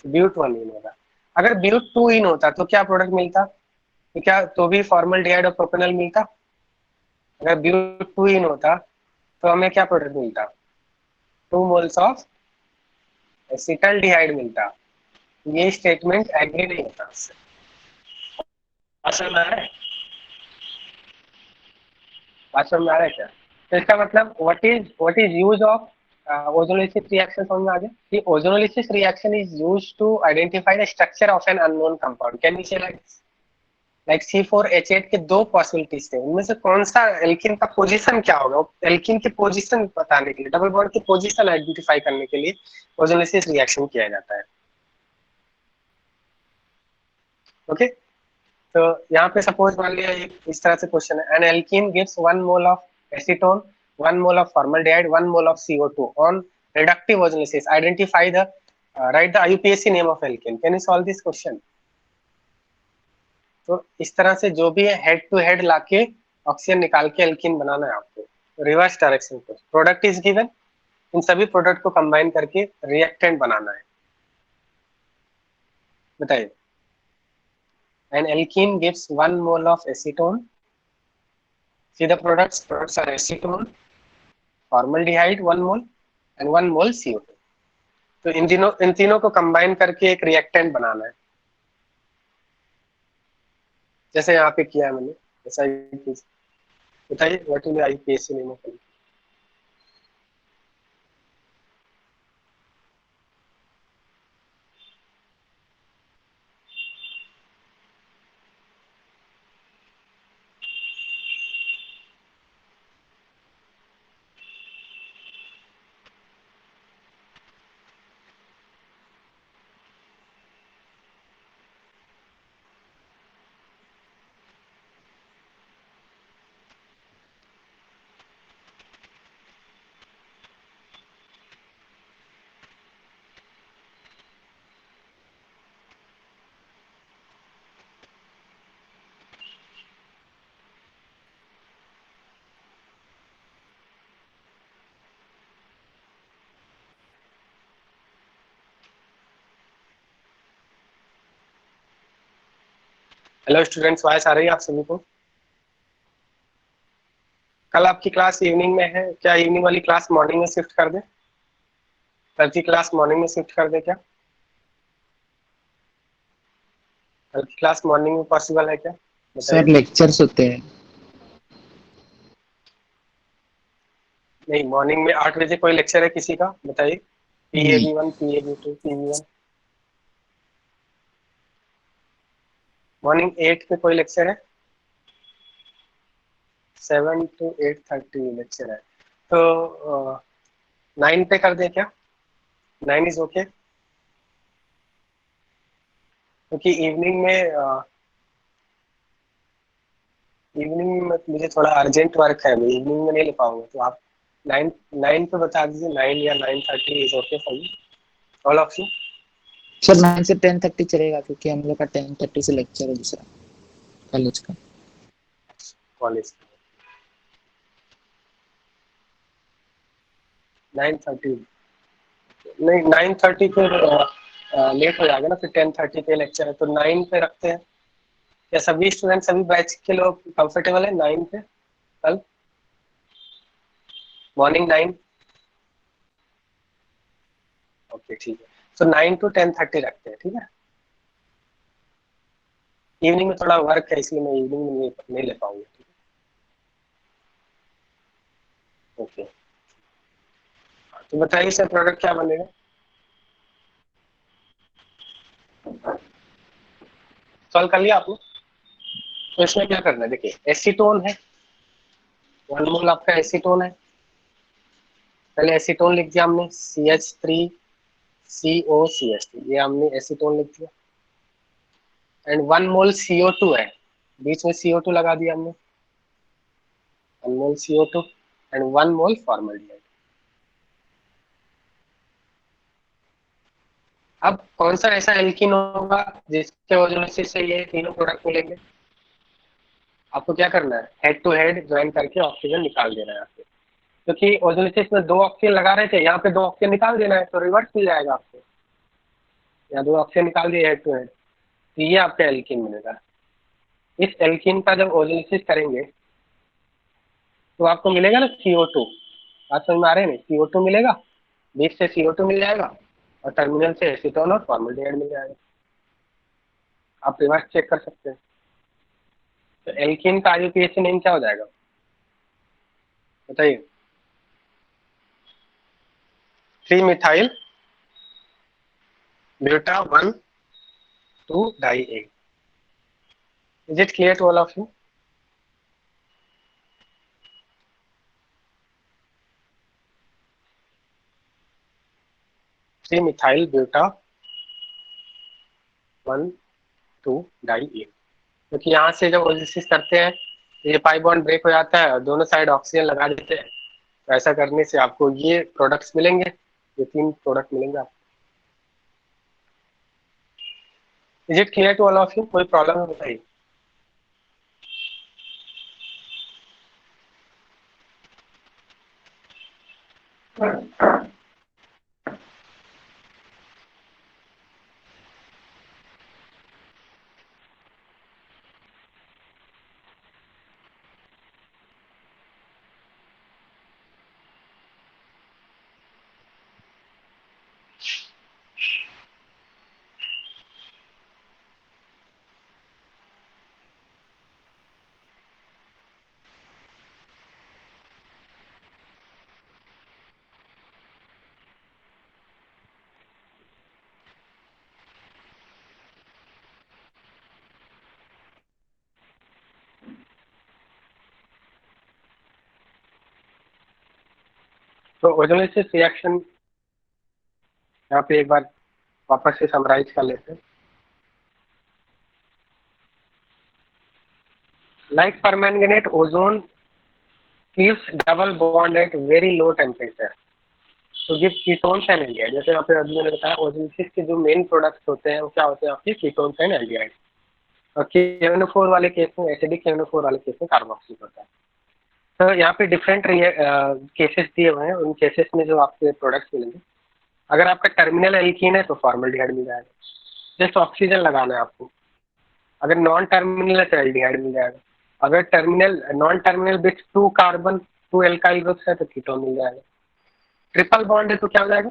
but 1 ene होगा। अगर ब्यूट 2 इन होता तो क्या प्रोडक्ट मिलता? तो क्या तो भी फॉर्मल्डिहाइड और प्रोपेनल मिलता? अगर ब्यूट 2 इन होता तो हमें क्या प्रोडक्ट मिलता? 2 मोल्स ऑफ एसिटल्डिहाइड मिलता। ये स्टेटमेंट एग्री नहीं होता उससे। असल में है, असल में आ रहा है क्या? तो इसका मतलब what is use of ozonolysis reaction समझ में आ गया कि ozonolysis reaction is used to identify the structure of an unknown compound. Can we say like like C4H8 के दो पॉसिबिलिटीज थे, उनमें से कौन सा एल्कीन का पोजीशन क्या होगा, एल्कीन की पोजीशन बताने के लिए, डबल बॉन्ड की पोजीशन आइडेंटिफाई करने के लिए ओजोलिसिस रिएक्शन किया जाता है। ओके, तो यहाँ पे सपोज मान लिया इस तरह से क्वेश्चन है, an alkene gives 1 mole of acetone, 1 mole of formaldehyde, 1 mole of CO2 on reductive ozonolysis, identify the write the IUPAC name of alkene, can you solve this question. तो इस तरह से जो भी है हेड टू हेड लाके oxygen निकाल के एल्कीन बनाना है आपको, रिवर्स डायरेक्शन पे। प्रोडक्ट इज गिवन, इन सभी प्रोडक्ट को कंबाइन करके रिएक्टेंट बनाना है। बताइए, N alkene gives 1 mole of acetone, see the products are acetone, formaldehyde 1 mole and 1 mole CO2। तो इन तीनों को कंबाइन करके एक रिएक्टेंट बनाना है, जैसे यहाँ पे किया है मैंने, ऐसा ही कीजिए। बताइए what is IUPAC name of alkene. Hello students, voice आ रही है आप सभी को? कल आपकी क्लास इवनिंग में है क्या? इवनिंग वाली क्लास मॉर्निंग में शिफ्ट कर दे? कल की क्लास मॉर्निंग में शिफ्ट कर दे क्या? कल की क्लास मॉर्निंग में पॉसिबल है क्या? सर बताइए। लेक्चर्स होते हैं। नहीं, मॉर्निंग में 8 बजे कोई लेक्चर है किसी का? बताइए। नहीं PAB1, PAB2, PB1। मॉर्निंग 8 पे कोई लेक्चर है? 7 to 8:30 लेक्चर है, तो 9 पे कर दे क्या? 9 इज ओके, क्योंकि इवनिंग में मुझे थोड़ा अर्जेंट वर्क है, मैं इवनिंग में नहीं ले पाऊंगा, तो आप 9 पे बता दीजिए। 9 या 9:30 is okay for you, all of you. Sir 9 से 10:30 चलेगा, क्योंकि हम लोग का 10:30 से लेक्चर है दूसरा कॉलेज का। कॉलेज 9:30 नहीं, 9:30 फिर लेट हो जाएगा ना, फिर 10:30 पे लेक्चर है, तो 9 पे रखते हैं। क्या सभी स्टूडेंट, सभी बैच के लोग कंफर्टेबल है 9 पे कल मॉर्निंग 9? ओके ठीक है, तो 9 to 10:30 रखते हैं, ठीक है। इवनिंग में थोड़ा वर्क है, इसलिए मैं इवनिंग में नहीं ले पाऊंगा, ठीक है। ओके, तो बताइए सर प्रोडक्ट क्या बनेगा? सॉल्व कर लिया आपने? तो इसमें क्या करना है, देखिए एसीटोन है, 1 मोल आपका एसीटोन है। पहले एसीटोन लिख दिया हमने, CH3COCH3, ये हमने एसीटोन लिख दिया। एंड 1 मोल CO2 है, बीच में CO2 लगा दिया हमने, 1 मोल CO2 एंड 1 मोल फॉर्मल्डिहाइड। अब कौन सा ऐसा एल्कीन होगा जिसके वजह से ये तीनों प्रोडक्ट मिलेंगे? आपको क्या करना है, हेड टू हेड ज्वाइन करके ऑक्सीजन निकाल देना है आपको, क्योंकि ओजोलिसिस में 2 ऑक्सीजन लगा रहे थे, यहाँ पे 2 ऑक्सीजन निकाल देना है, तो रिवर्स मिल जाएगा आपको। यहाँ 2 ऑक्सीजन निकाल दिए हेड टू हेड, तो ये आपका एल्कीन मिलेगा। इस एल्कीन का जब ओजोलिसिस करेंगे तो आपको मिलेगा ना CO2। बात समझ में आ रहे हैं? CO2 मिलेगा, बीच से CO2 मिल जाएगा, और टर्मिनल से एसीटोन और फॉर्मल्डिहाइड मिल जाएगा। आप रिवर्स चेक कर सकते हैं। तो एल्कीन का IUPAC नेम क्या हो जाएगा, बताइए? 3 methyl buta 1 2 di 8। Is it clear to all of you? Three methyl buta 1,2 die ए, क्योंकि यहाँ से जब ओलिसिस करते हैं तो ये पाई बॉन्ड ब्रेक हो जाता है और दोनों साइड ऑक्सीजन लगा देते हैं। तो ऐसा करने से आपको ये प्रोडक्ट्स मिलेंगे, ये 3 प्रोडक्ट मिलेंगे आपको। Is it clear to all of you? कोई प्रॉब्लम है बताइए। तो ओजोलिसिस रिएक्शन यहाँ पे एक बार वापस से समराइज कर लेते हैं। Like permanganate, ozone keeps double bond at very low temperature to give ketones and aldehyde। जैसे यहाँ पे अभी मैंने बताया ओजोलिसिस के जो मेन प्रोडक्ट्स होते हैं वो क्या होते हैं आपके कीटोन्स एंड एल्डिहाइड। और KNO4 वाले केस में, एसिडिक KNO4 वाले केस में कार्बोक्सिल होता है। तो यहाँ पे डिफरेंट केसेस दिए हुए हैं, उन केसेस में जो आपके प्रोडक्ट्स मिलेंगे, अगर आपका टर्मिनल एल्कीन है तो फॉर्मल्डिहाइड मिल जाएगा, जस्ट ऑक्सीजन लगाना है आपको। अगर नॉन टर्मिनल है तो एल्डिहाइड मिल जाएगा। अगर terminal non terminal with 2 carbon 2 alkyl groups है तो कीटोन मिल जाएगा। ट्रिपल बॉन्ड है तो क्या हो जाएगा?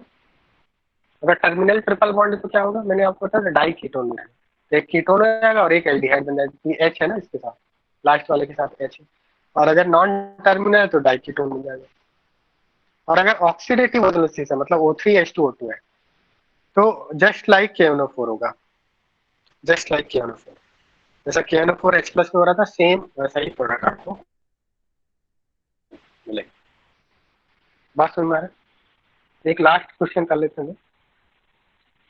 अगर टर्मिनल ट्रिपल बॉन्ड है तो क्या होगा? मैंने आपको बताया डाई कीटोन मिल जाएगा। तो एक कीटोन हो जाएगा और एक एल्डिहाइड बन जाएगा। एच है ना इसके साथ, लास्ट वाले के साथ एच है। और अगर नॉन टर्मिनल है तो डाई कीटोन मिल जाएगा। और अगर ऑक्सीडेटिव ओजोलिसिस है मतलब O3H2O2 है तो जस्ट लाइक KNO4 होगा, जस्ट लाइक KNO4। जैसा KNO4H+ में हो रहा था सेम वैसा ही प्रोडक्ट आपको मिलेगा। बात समझ में आ रहा है? एक लास्ट क्वेश्चन कर लेते हैं।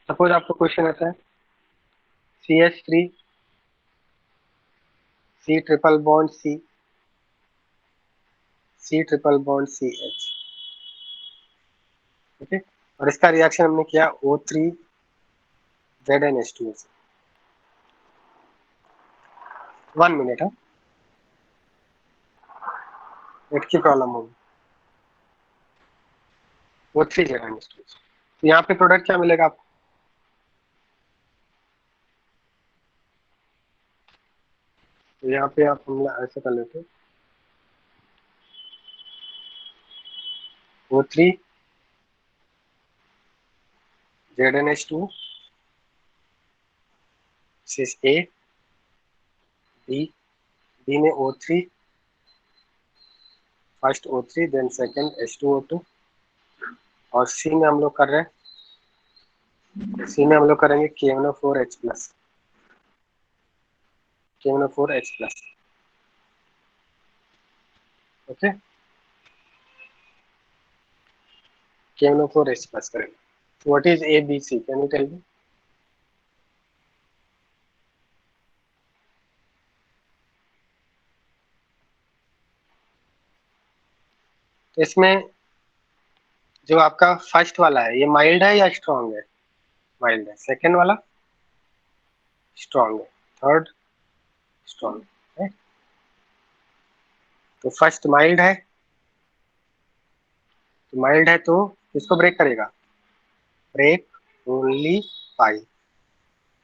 सपोज आपको क्वेश्चन ऐसा है, CH3 C triple bond C triple bond CH, okay, और इसका रिएक्शन हमने किया O3 ZnH2 से। 1 मिनट है, नेट की प्रॉब्लम होगी। O3 ZnH2, तो यहाँ पे प्रोडक्ट क्या मिलेगा आपको? तो यहाँ पे आप हम ऐसे कर लेते हैं, O3 ZnH2 is A, B में O3, first O3 then second H2O2, और C में हम लोग कर रहे हैं, C में हम लोग करेंगे KNO4H+, KNO4H+, ओके, KNO4H+ करेंगे। What is ABC? Can you tell me? इसमें जो आपका फर्स्ट वाला है ये माइल्ड है या स्ट्रॉन्ग है? माइल्ड है। सेकंड वाला स्ट्रॉन्ग है, थर्ड स्ट्रॉन्ग है। तो फर्स्ट माइल्ड है, तो माइल्ड है तो किसको ब्रेक करेगा? ब्रेक ओनली पाई।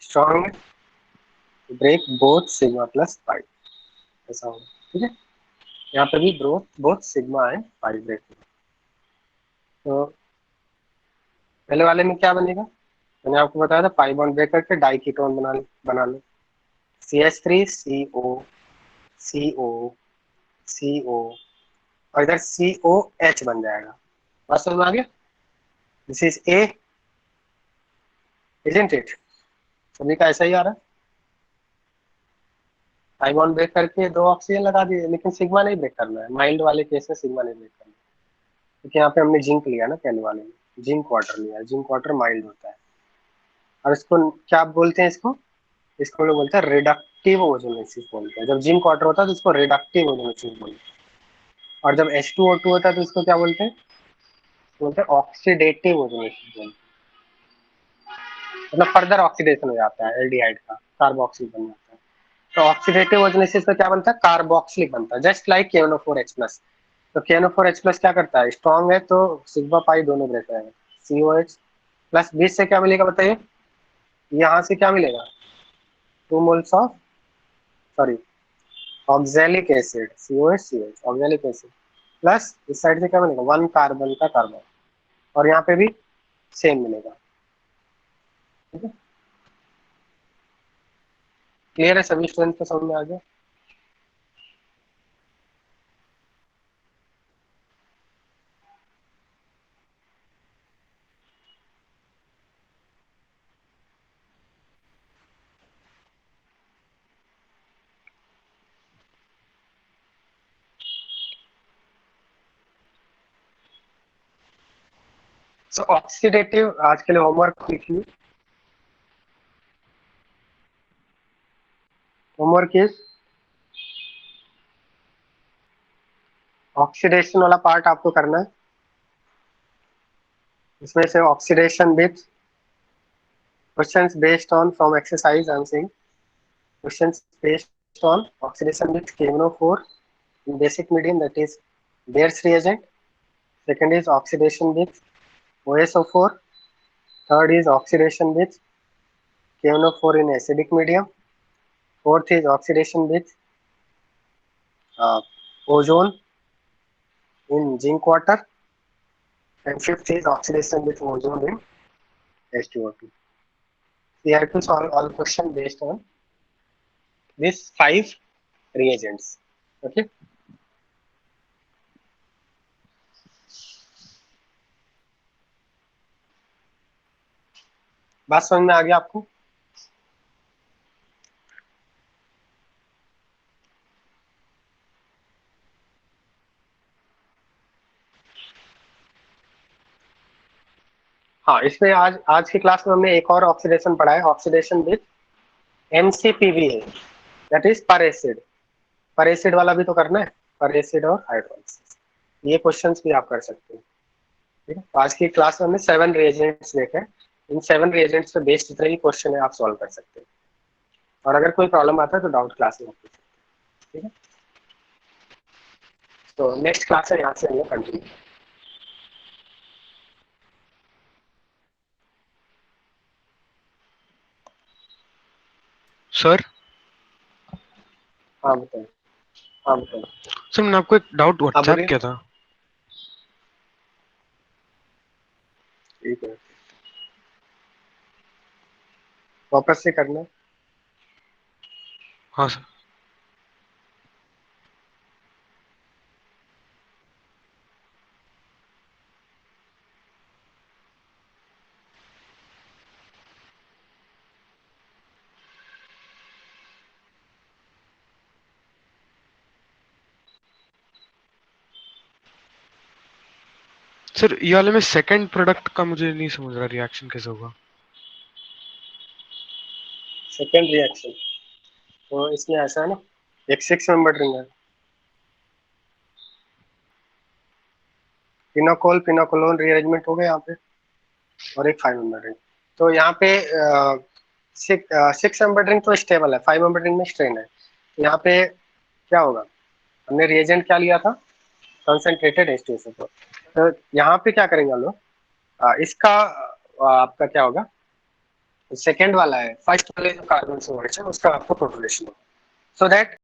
स्ट्रॉन्ग है तो break both sigma plus pi, ऐसा होगा, ठीक है। यहाँ पे भी बोथ सिग्मा है पाई ब्रेक। तो पहले वाले में क्या बनेगा? मैंने आपको बताया था पाई बॉन्ड ब्रेक करके डाई कीटोन बना लो। CH3CO CO CO और इधर COH बन जाएगा। बात समझ में आ गया? This is A, isn't it? सभी का ऐसा ही आ रहा है? पाई बॉन्ड ब्रेक करके 2 ऑक्सीजन लगा दिए, लेकिन सिग्मा नहीं ब्रेक करना है, माइल्ड वाले केस में सिग्मा नहीं ब्रेक करना है, क्योंकि यहाँ पे हमने जिंक लिया ना पहले वाले में, जिंक वाटर लिया, जिंक वाटर माइल्ड होता है। और इसको क्या बोलते हैं, इसको लोग बोलते हैं रिडक्टिव ओजोनोसिस बोलते हैं। जब जिंक वाटर होता है तो इसको रिडक्टिव ओजोनोसिस बोलते हैं, और जब H2O2 होता है तो इसको क्या बोलते हैं, बोलते हैं ऑक्सीडेटिव ओजोनोसिस बोलते हैं। मतलब फर्दर ऑक्सीडेशन हो जाता है एल्डिहाइड का, कार्बोक्सिल बन जाता है। तो ऑक्सीडेटिव ओजोनोसिस में क्या बनता है, कार्बोक्सिलिक बनता है, जस्ट लाइक KNO4H+। तो KNO4H+ क्या करता है, स्ट्रॉन्ग है तो सिग्मा पाई दोनों ब्रेक रहेगा, COH प्लस 20 से क्या मिलेगा बताइए, यहाँ से क्या मिलेगा, 2 moles of sorry oxalic acid, COH oxalic acid, plus इस साइड से क्या मिलेगा, 1 कार्बन का कार्बन, और यहाँ पे भी सेम मिलेगा। ठीक है, क्लियर है सभी स्टूडेंट को, समझ में आ गया। सो ऑक्सीडेटिव आज के लिए होमवर्क लिखिए। होमवर्क इज ऑक्सीडेशन वाला पार्ट आपको करना है। इसमें से oxidation with questions based on from exercise I am saying, questions based on oxidation with KNO4 in basic medium, that is Bayer's reagent. Second is oxidation with OSO4. Third is oxidation with KNO4 in acidic medium. Fourth is oxidation with ozone in zinc water. And fifth is oxidation with ozone in H2O2. We have to solve all questions based on these 5 reagents. Okay. बात समझ में आ गया आपको? हाँ, इसमें आज की क्लास में हमने एक और ऑक्सीडेशन पढ़ा है, oxidation with MCPVA, that is पर एसिड। पर एसिड वाला भी तो करना है, पर एसिड और हाइड्रोलिसिस, ये क्वेश्चंस भी आप कर सकते हैं। ठीक है, आज की क्लास में हमने 7 रिएजेंट्स देखे, इन 7 रिएजेंट्स पे बेस्ड जितने भी क्वेश्चन है आप सॉल्व कर सकते हैं, और अगर कोई प्रॉब्लम आता है तो डाउट क्लास में पूछ सकते हैं। ठीक है, तो नेक्स्ट क्लास है, यहाँ से हम कंटिन्यू। सर हाँ बताइए, हाँ बताइए, सर मैंने आपको एक डाउट हाँ व्हाट्सएप बोलिए। किया था। ठीक है, वापस से करना। हाँ सर। सर ये वाले में सेकंड प्रोडक्ट का मुझे नहीं समझ रहा, रिएक्शन कैसे होगा। सेकेंड रिएक्शन तो इसमें ऐसा है ना, एक 6 मेंबर रिंग है, पिनोकोल पिनोकोलोन रीअरेंजमेंट हो गया यहाँ पे, और एक 5 मेंबर रिंग। तो यहाँ पे 6 मेंबर रिंग तो स्टेबल है, 5 मेंबर रिंग में स्ट्रेन है। यहाँ पे क्या होगा, हमने रिएजेंट क्या लिया था, कंसंट्रेटेड H2SO4। तो यहाँ पे क्या करेंगे हम लोग, इसका आपका क्या होगा, सेकेंड वाला है, फर्स्ट वाले जो कार्बन से है उसका आपको प्रोटोनेशन होगा, सो दैट